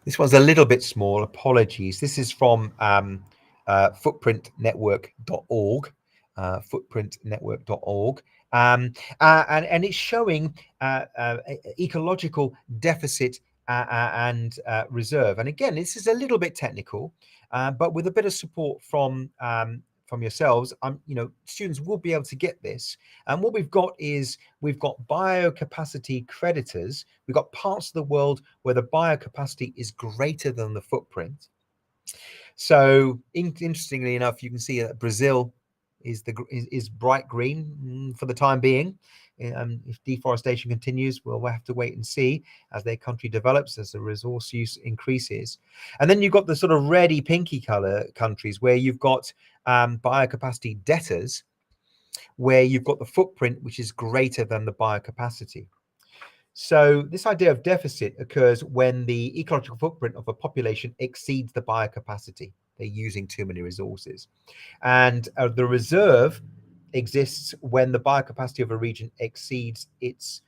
This one's a little bit small, apologies. This is from footprintnetwork.org, footprintnetwork.org. And it's showing ecological deficit and reserve. And again, this is a little bit technical, but with a bit of support from yourselves, students will be able to get this. And what we've got is biocapacity creditors. We've got parts of the world where the biocapacity is greater than the footprint. So interestingly enough, you can see that Brazil is bright green for the time being. If deforestation continues, we'll have to wait and see as their country develops, as the resource use increases. And then you've got the sort of reddy pinky color countries where you've got biocapacity debtors, where you've got the footprint which is greater than the biocapacity. So this idea of deficit occurs when the ecological footprint of a population exceeds the biocapacity. they're using too many resources. And the reserve exists when the biocapacity of a region exceeds its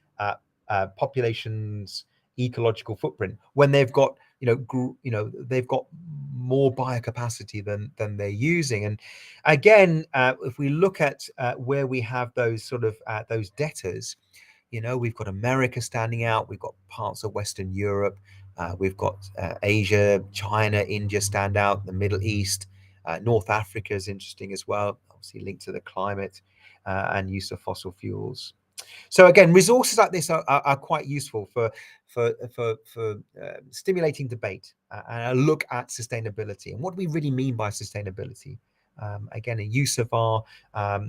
population's ecological footprint, when they've got they've got more biocapacity than they're using. And again, if we look at where we have those sort of those debtors, we've got America standing out, we've got parts of Western Europe, we've got Asia, China, India stand out, the Middle East, North Africa is interesting as well, obviously linked to the climate and use of fossil fuels. So again, resources like this are quite useful for stimulating debate and a look at sustainability and what do we really mean by sustainability. Again, a use of our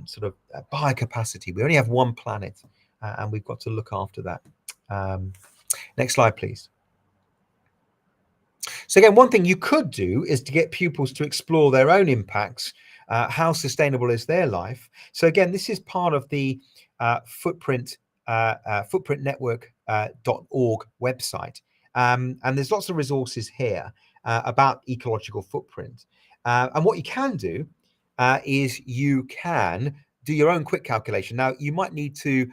sort of biocapacity. We only have one planet, and we've got to look after that. Next slide, please. So again, one thing you could do is to get pupils to explore their own impacts. How sustainable is their life? So again, this is part of the footprint network.org website, and there's lots of resources here about ecological footprint. And what you can do is you can do your own quick calculation. Now, you might need to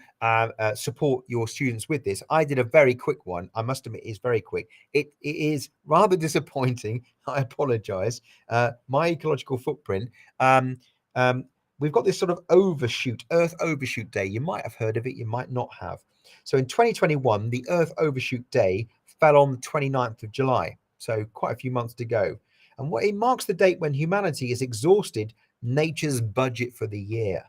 support your students with this. I did a very quick one. I must admit, it's very quick. It is rather disappointing. I apologize. My ecological footprint. We've got this sort of Earth Overshoot Day. You might have heard of it, you might not have. So in 2021, the Earth Overshoot Day fell on the 29th of July. So quite a few months to go. And it marks the date when humanity has exhausted nature's budget for the year.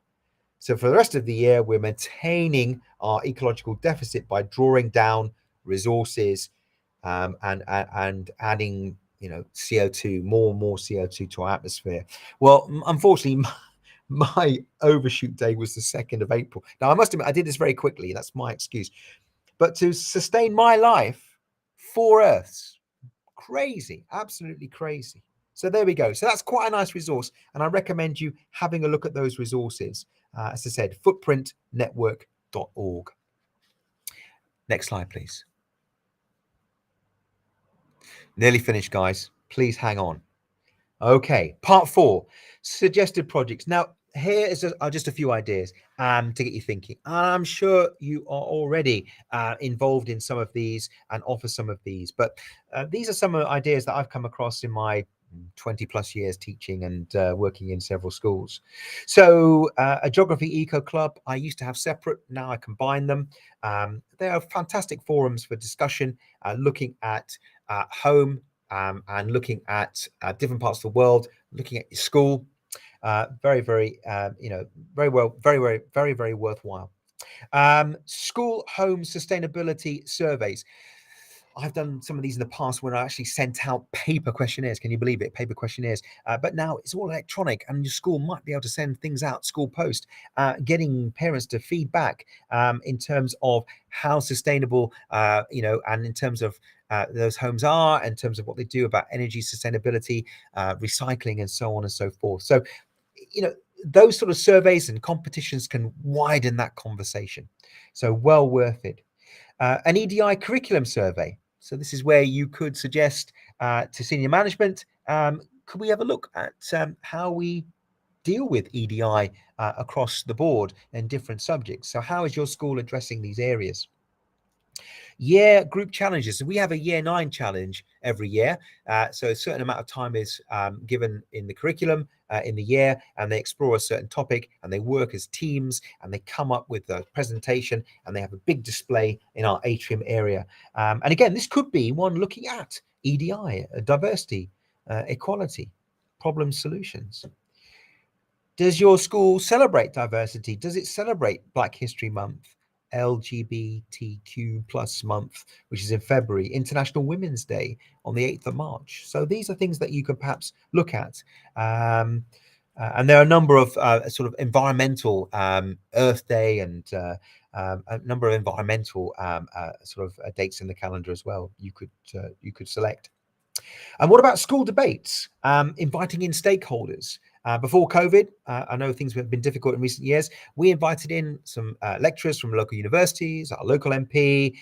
So for the rest of the year, we're maintaining our ecological deficit by drawing down resources and adding, CO2, more and more CO2 to our atmosphere. Well, unfortunately, my overshoot day was the 2nd of April. Now, I must admit, I did this very quickly. That's my excuse. But to sustain my life, 4 Earths, crazy, absolutely crazy. So there we go. So that's quite a nice resource. And I recommend you having a look at those resources. As I said, footprintnetwork.org. Next slide, please. Nearly finished, guys. Please hang on. Okay, part 4, suggested projects. Now, here are just a few ideas to get you thinking. I'm sure you are already involved in some of these and offer some of these, but these are some ideas that I've come across in my 20 plus years teaching and working in several schools. So a geography eco club I used to have separate, now I combine them. They are fantastic forums for discussion, looking at home and looking at different parts of the world, looking at your school. Very worthwhile. School home sustainability surveys. I've done some of these in the past when I actually sent out paper questionnaires. Can you believe it? Paper questionnaires. But now it's all electronic, and your school might be able to send things out, school post, getting parents to feedback in terms of how sustainable, and in terms of those homes are, in terms of what they do about energy sustainability, recycling, and so on and so forth. So, those sort of surveys and competitions can widen that conversation. So well worth it. An EDI curriculum survey. So this is where you could suggest to senior management, could we have a look at how we deal with EDI across the board in different subjects? So how is your school addressing these areas? Year group challenges. So we have a year 9 challenge every year. So a certain amount of time is given in the curriculum in the year, and they explore a certain topic, and they work as teams, and they come up with a presentation, and they have a big display in our atrium area. And again, this could be one looking at EDI, diversity, equality, problem solutions. Does your school celebrate diversity? Does it celebrate Black History Month, LGBTQ plus month, which is in February, International Women's Day on the 8th of March? So these are things that you could perhaps look at. And there are a number of sort of environmental Earth Day and a number of environmental sort of dates in the calendar as well. You could select. And what about school debates? Inviting in stakeholders. Before COVID, I know things have been difficult in recent years. We invited in some lecturers from local universities, our local MP,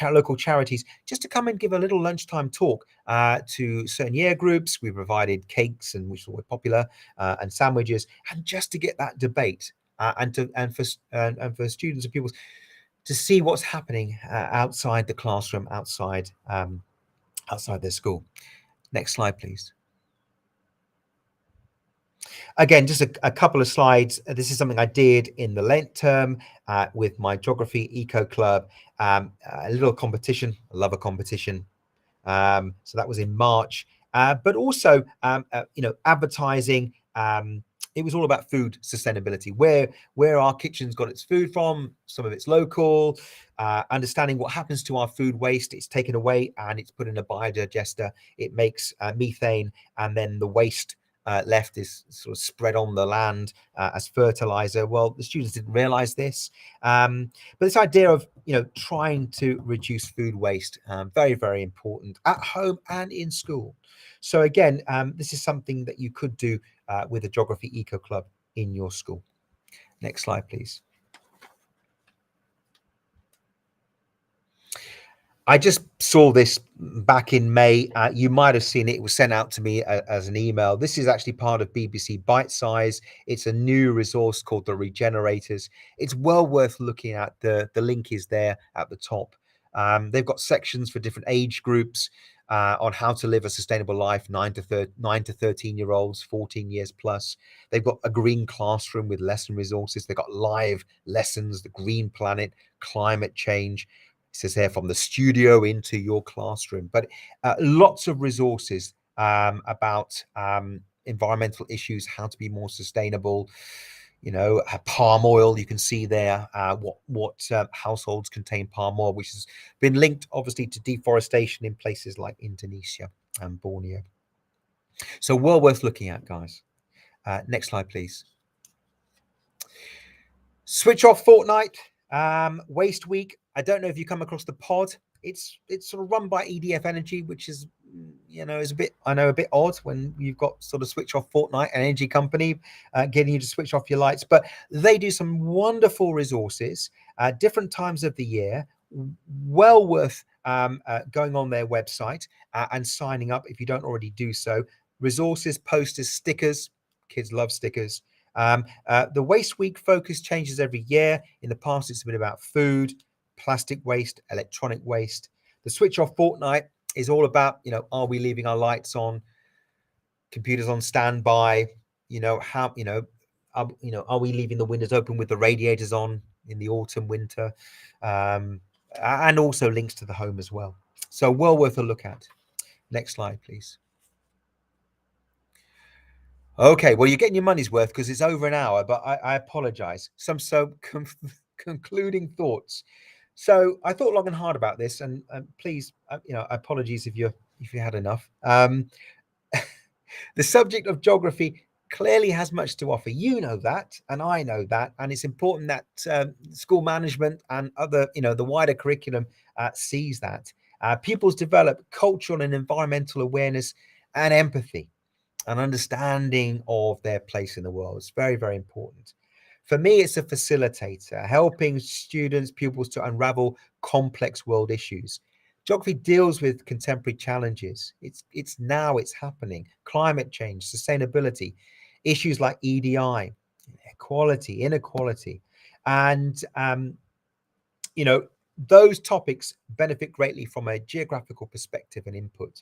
local charities, just to come and give a little lunchtime talk to certain year groups. We provided cakes, and which were popular, and sandwiches, and just to get that debate and for students and pupils to see what's happening outside the classroom, outside their school. Next slide, please. Again, just a couple of slides. This is something I did in the Lent term with my Geography Eco Club. A little competition. I love a competition. So that was in March. But also, advertising. It was all about food sustainability, where our kitchen's got its food from. Some of it's local. Understanding what happens to our food waste. It's taken away and it's put in a biodigester. It makes methane, and then the waste left is sort of spread on the land as fertilizer. Well, the students didn't realize this, but this idea of trying to reduce food waste, very, very important at home and in school. So again, this is something that you could do with a Geography Eco Club in your school. Next slide, please. I just saw this back in May. You might have seen it. It was sent out to me as an email. This is actually part of BBC Bite Size. It's a new resource called the Regenerators. It's well worth looking at. The link is there at the top. They've got sections for different age groups on how to live a sustainable life, 9 to 13-year-olds, 14 years plus. They've got a green classroom with lesson resources. They've got live lessons, the green planet, climate change. It says here, from the studio into your classroom, but lots of resources about environmental issues, how to be more sustainable. Palm oil, you can see there what households contain palm oil, which has been linked obviously to deforestation in places like Indonesia and Borneo. So well worth looking at, guys. Next slide, please. Switch off fortnight, waste week. I don't know if you come across the pod. It's sort of run by EDF Energy, which is is a bit odd when you've got sort of switch off fortnight, an energy company getting you to switch off your lights. But they do some wonderful resources at different times of the year. Well worth going on their website and signing up if you don't already do so. Resources, posters, stickers. Kids love stickers. The waste week focus changes every year. In the past, it's been about food, plastic waste, electronic waste. The switch off fortnight is all about, are we leaving our lights on, computers on standby? Are we leaving the windows open with the radiators on in the autumn, winter? And also links to the home as well. So well worth a look at. Next slide, please. Okay, well, you're getting your money's worth because it's over an hour, but I apologize. Some concluding thoughts. So I thought long and hard about this, and please, apologies if you had enough. The subject of geography clearly has much to offer. You know that, and I know that, and it's important that school management and other, the wider curriculum sees that. Pupils develop cultural and environmental awareness and empathy, an understanding of their place in the world. It's very, very important. For me, it's a facilitator, helping students, pupils to unravel complex world issues. Geography deals with contemporary challenges. It's now, it's happening. Climate change, sustainability, issues like EDI, equality, inequality. And, those topics benefit greatly from a geographical perspective and input.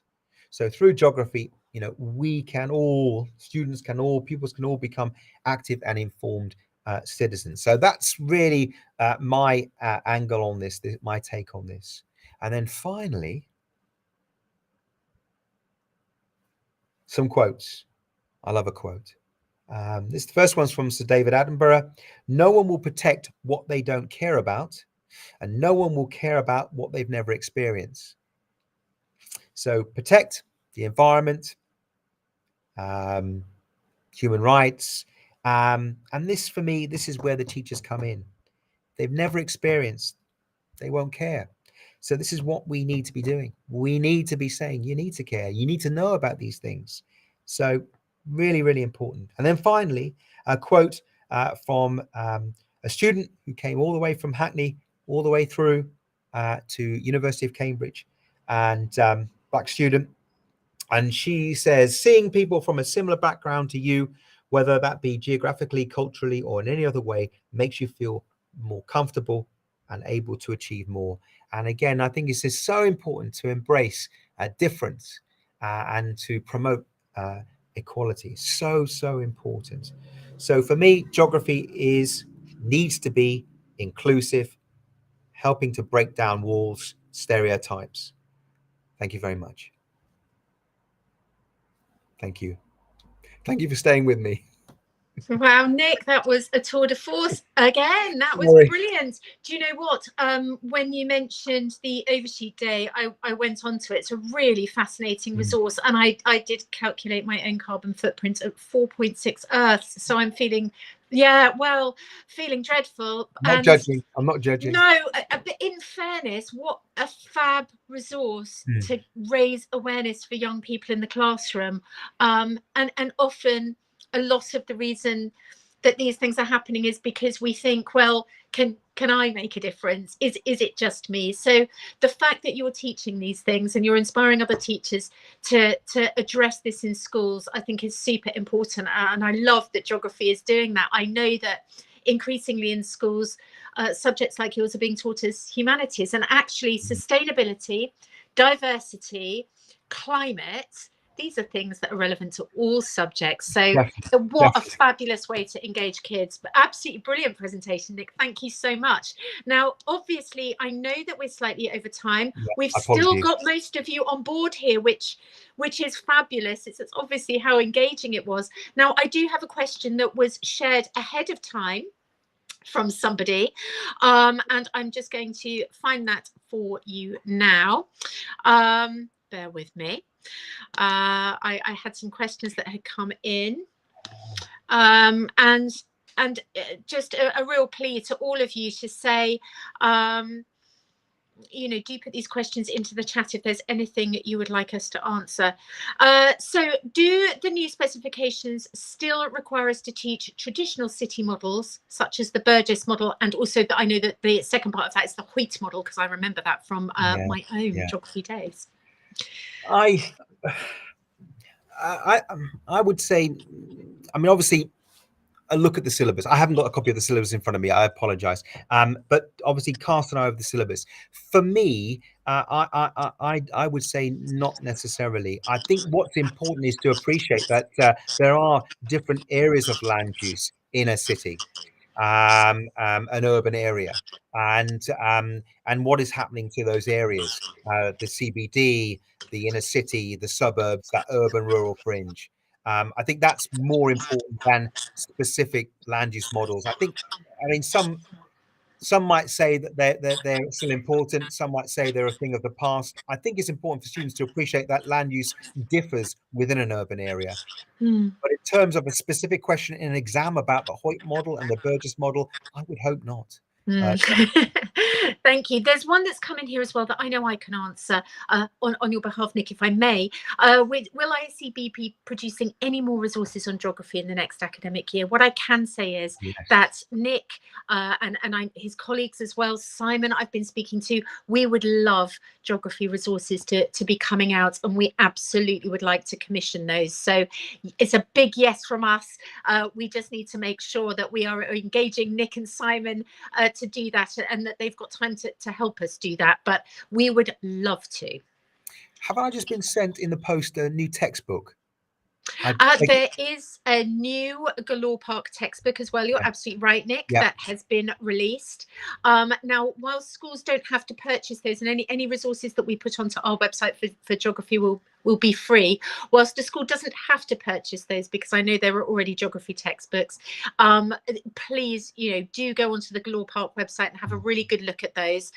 So through geography, we can all, students can all, pupils can all become active and informed citizens. So that's really my angle on this, my take on this. And then finally, some quotes. I love a quote. The first one's from Sir David Attenborough. No one will protect what they don't care about, and no one will care about what they've never experienced. So protect the environment, human rights, and this, for me, this is where the teachers come in. They've never experienced, they won't care. So this is what we need to be doing. We need to be saying, you need to care, you need to know about these things. So Really, really important. And then finally, a quote from a student who came all the way from Hackney, all the way through to University of Cambridge, and black student. And she says, seeing people from a similar background to you, whether that be geographically, culturally, or in any other way, makes you feel more comfortable and able to achieve more. And again, I think it's just so important to embrace difference and to promote equality. So important. So for me, geography needs to be inclusive, helping to break down walls, stereotypes. Thank you very much. Thank you. Thank you for staying with me. Wow, Nick, that was a tour de force again. That was brilliant. Do you know what? When you mentioned the Overshoot Day, I went onto it. It's a really fascinating resource, and I did calculate my own carbon footprint at 4.6 Earths. So I'm feeling, feeling dreadful. I'm not judging. No, but in fairness, what a fab resource to raise awareness for young people in the classroom, and often a lot of the reason that these things are happening is because we think, well, can I make a difference? Is it just me? So the fact that you're teaching these things and you're inspiring other teachers to address this in schools, I think is super important. And I love that geography is doing that. I know that increasingly in schools, subjects like yours are being taught as humanities, and actually sustainability, diversity, climate, these are things that are relevant to all subjects. So what a fabulous way to engage kids. But absolutely brilliant presentation, Nick. Thank you so much. Now, obviously, I know that we're slightly over time. We've still got most of you on board here, which is fabulous. It's obviously how engaging it was. Now, I do have a question that was shared ahead of time from somebody, and I'm just going to find that for you now. Bear with me. I had some questions that had come in, and just a real plea to all of you to say, do put these questions into the chat if there's anything that you would like us to answer. So do the new specifications still require us to teach traditional city models, such as the Burgess model? And also I know that the second part of that is the Hoyt model, because I remember that from my own geography days. I would say, I mean, obviously, a look at the syllabus. I haven't got a copy of the syllabus in front of me. I apologize. But obviously, cast an eye over the syllabus. For me, I would say not necessarily. I think what's important is to appreciate that there are different areas of land use in a city, an urban area, and what is happening to those areas, the CBD, the inner city, the suburbs, that urban rural fringe. I think that's more important than specific land use models. I mean, some might say that they're still important. Some might say they're a thing of the past. I think it's important for students to appreciate that land use differs within an urban area. But in terms of a specific question in an exam about the Hoyt model and the Burgess model, I would hope not. Thank you. There's one that's come in here as well that I know I can answer on your behalf, Nick, if I may. Will ISEB be producing any more resources on geography in the next academic year? What I can say is that Nick and his colleagues as well, Simon, I've been speaking to, we would love geography resources to be coming out, and we absolutely would like to commission those. So it's a big yes from us. We just need to make sure that we are engaging Nick and Simon to do that, and that they've got time to help us do that, but we would love to. Have I just been sent in the post a new textbook? There is a new Galore Park textbook as well. You're absolutely right, Nick. That has been released. Now, while schools don't have to purchase those, and any resources that we put onto our website for geography will be free, whilst the school doesn't have to purchase those, because I know there are already geography textbooks, please, do go onto the Galore Park website and have a really good look at those.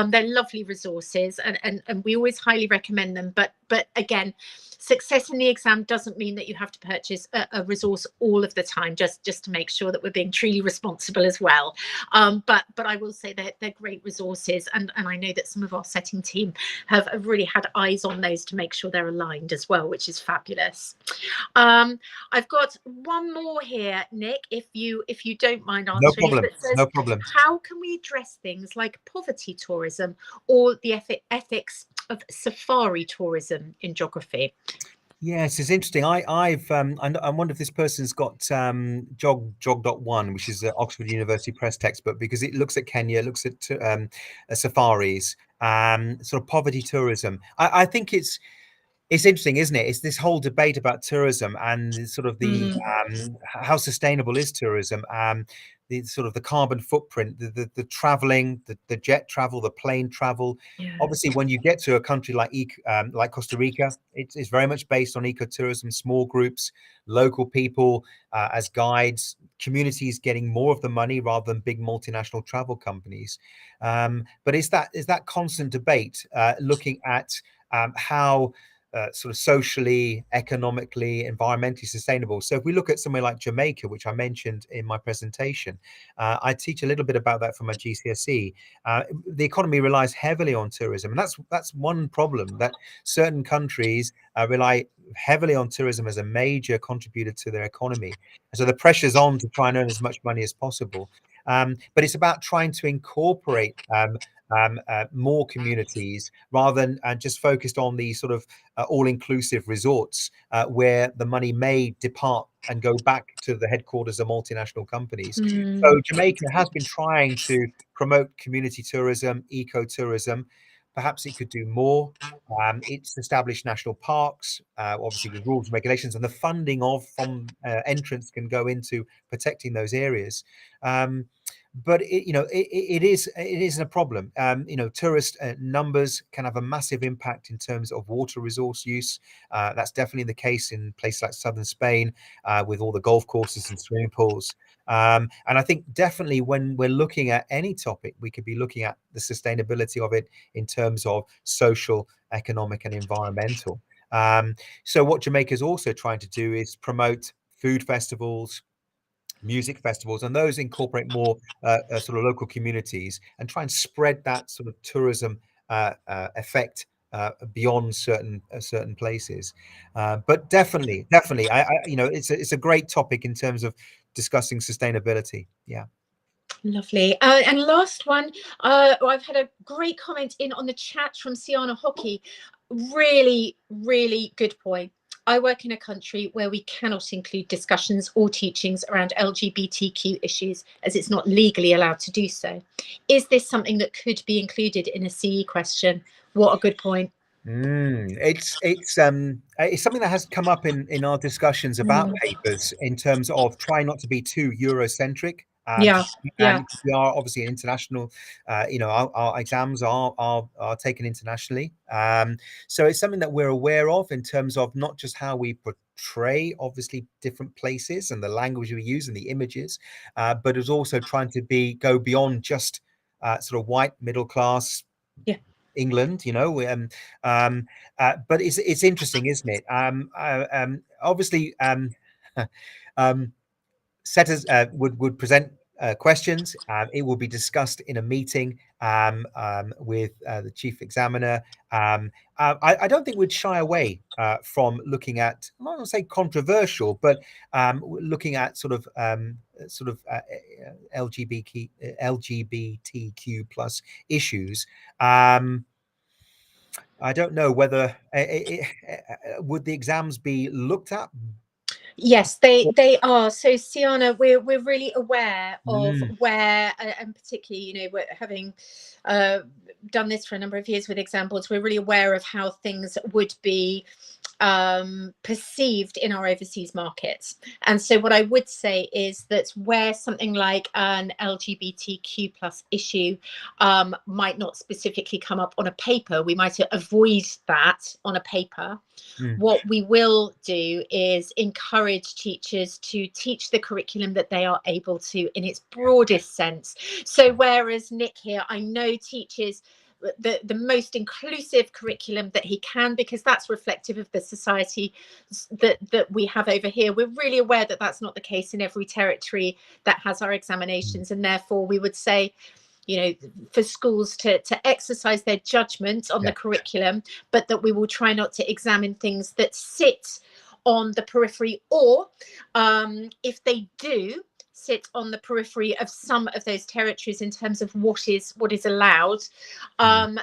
They're lovely resources, and we always highly recommend them. But again, success in the exam doesn't mean that you have to purchase a resource all of the time, just to make sure that we're being truly responsible as well. But I will say that they're great resources, and I know that some of our setting team have really had eyes on those to make sure they're alive aligned as well, which is fabulous. I've got one more here, Nick, if you don't mind No answering problem. it, that says, No problem. how can we address things like poverty tourism or the ethics of safari tourism in geography? Yes, it's interesting. I wonder if this person's got Jog.1, which is the Oxford University Press textbook, because it looks at Kenya, looks at safaris, sort of poverty tourism. I think it's interesting, isn't it? It's this whole debate about tourism and sort of the how sustainable is tourism, the sort of the carbon footprint, the traveling, the jet travel, the plane travel. Yeah. Obviously, when you get to a country like Costa Rica, it's very much based on ecotourism, small groups, local people as guides, communities getting more of the money rather than big multinational travel companies. But is that constant debate looking at how sort of socially, economically, environmentally sustainable. So if we look at somewhere like Jamaica, which I mentioned in my presentation, I teach a little bit about that from my GCSE. The economy relies heavily on tourism, and that's one problem, that certain countries rely heavily on tourism as a major contributor to their economy. And so the pressure's on to try and earn as much money as possible. But it's about trying to incorporate more communities rather than just focused on the sort of all-inclusive resorts where the money may depart and go back to the headquarters of multinational companies. So Jamaica has been trying to promote community tourism, ecotourism. Perhaps it could do more. It's established national parks, obviously with rules and regulations, and the funding from entrants can go into protecting those areas. But it isn't a problem. Tourist numbers can have a massive impact in terms of water resource use. That's definitely the case in places like southern Spain with all the golf courses and swimming pools. And I think definitely when we're looking at any topic, we could be looking at the sustainability of it in terms of social, economic, and environmental. So what Jamaica is also trying to do is promote food festivals, music festivals, and those incorporate more sort of local communities and try and spread that sort of tourism effect beyond certain places. But definitely, it's a great topic in terms of discussing sustainability. Yeah. Lovely. And last one, I've had a great comment in on the chat from Siana Hockey. Really, really good point. I work in a country where we cannot include discussions or teachings around LGBTQ issues as it's not legally allowed to do so. Is this something that could be included in a CE question? What a good point. It's something that has come up in our discussions about papers in terms of trying not to be too Eurocentric. Yeah. And we are obviously an international, our exams are taken internationally. So it's something that we're aware of in terms of not just how we portray obviously different places and the language we use and the images, but it's also trying to go beyond just sort of white middle class. Yeah. England, but it's interesting, isn't it? Obviously, setters would present questions. It will be discussed in a meeting with the chief examiner. I don't think we'd shy away from looking at, I'm not going to say controversial, but looking at sort of LGBTQ plus issues. I don't know whether would the exams be looked at. Yes, they are. So Siana, we're really aware of where, and particularly, we're having done this for a number of years with examples, we're really aware of how things would be perceived in our overseas markets. And so what I would say is that where something like an LGBTQ plus issue might not specifically come up on a paper, we might avoid that on a paper. What we will do is encourage teachers to teach the curriculum that they are able to in its broadest sense. So whereas Nick here, I know teaches the most inclusive curriculum that he can, because that's reflective of the society that we have over here. We're really aware that that's not the case in every territory that has our examinations, and therefore we would say you know, for schools to exercise their judgment on the curriculum, but that we will try not to examine things that sit on the periphery, or if they do sit on the periphery of some of those territories in terms of what is allowed,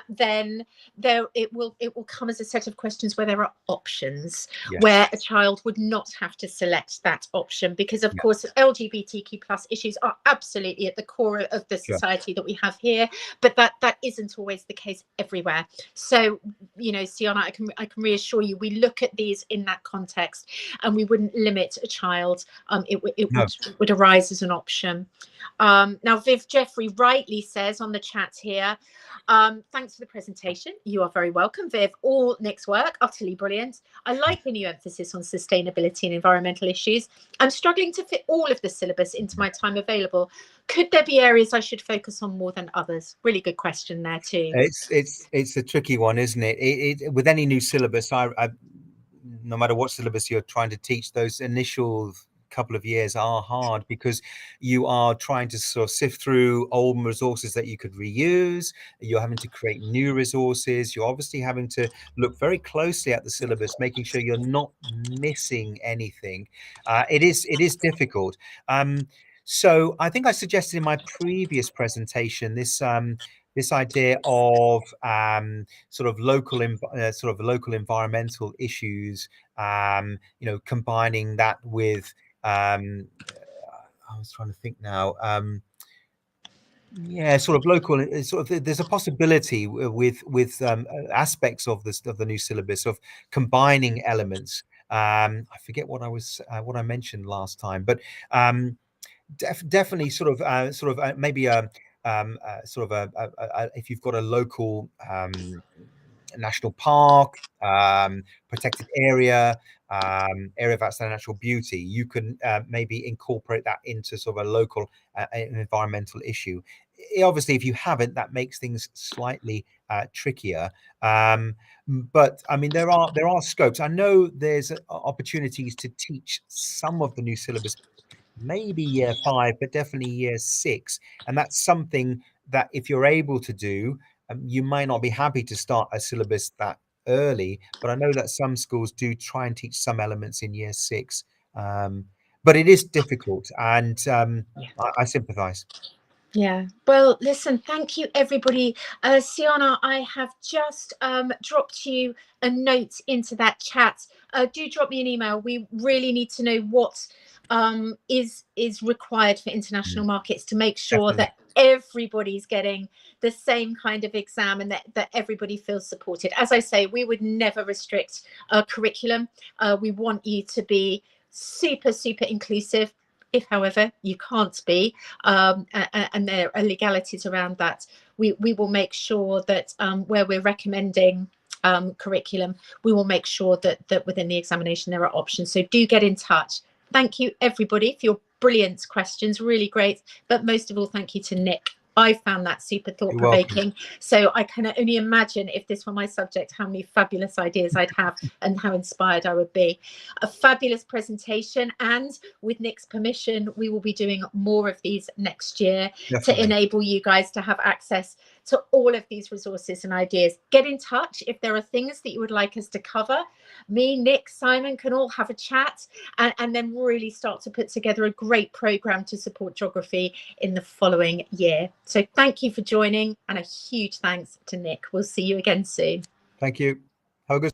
then it will come as a set of questions where there are options, where a child would not have to select that option, because of course LGBTQ+ issues are absolutely at the core of the society that we have here, but that isn't always the case everywhere. So, you know, Sienna, I can reassure you, we look at these in that context, and we wouldn't limit a child. It would arise as an option. Now, Viv Jeffrey rightly says on the chat here, thanks for the presentation. You are very welcome, Viv. All Nick's work, utterly brilliant. I like the new emphasis on sustainability and environmental issues. I'm struggling to fit all of the syllabus into my time available. Could there be areas I should focus on more than others? Really good question there too. It's a tricky one, isn't it? With any new syllabus, no matter what syllabus you're trying to teach, those initial couple of years are hard, because you are trying to sort of sift through old resources that you could reuse. You're having to create new resources. You're obviously having to look very closely at the syllabus, making sure you're not missing anything. It is difficult. So I think I suggested in my previous presentation this idea of sort of local environmental issues, you know, combining that with I was trying to think now. Yeah, sort of local. There's a possibility with aspects of the new syllabus of combining elements. I forget what I mentioned last time, but definitely maybe if you've got a local national park, protected area of outstanding natural beauty, you can maybe incorporate that into sort of a local environmental issue. Obviously, if you haven't, that makes things slightly trickier. But I mean, there are scopes. I know there's opportunities to teach some of the new syllabus, maybe year 5, but definitely year 6, and that's something that if you're able to do, you might not be happy to start a syllabus that early, but I know that some schools do try and teach some elements in year 6, but it is difficult, and I sympathize. Yeah, well, listen, thank you, everybody. Sienna, I have just dropped you a note into that chat. Do drop me an email. We really need to know what is required for international markets to make sure that everybody's getting the same kind of exam, and that everybody feels supported. As I say, we would never restrict curriculum. We want you to be super inclusive. If, however, you can't be, and there are legalities around that, we will make sure that where we're recommending curriculum, we will make sure that within the examination there are options. So do get in touch. Thank you, everybody, for your brilliant questions. Really great. But most of all, thank you to Nick. I found that super thought-provoking. So I can only imagine, if this were my subject, how many fabulous ideas I'd have and how inspired I would be. A fabulous presentation, and with Nick's permission, we will be doing more of these next year to enable you guys to have access to all of these resources and ideas. Get in touch if there are things that you would like us to cover. Me, Nick, Simon can all have a chat and then really start to put together a great program to support geography in the following year. So thank you for joining, and a huge thanks to Nick. We'll see you again soon. Thank you. Have a good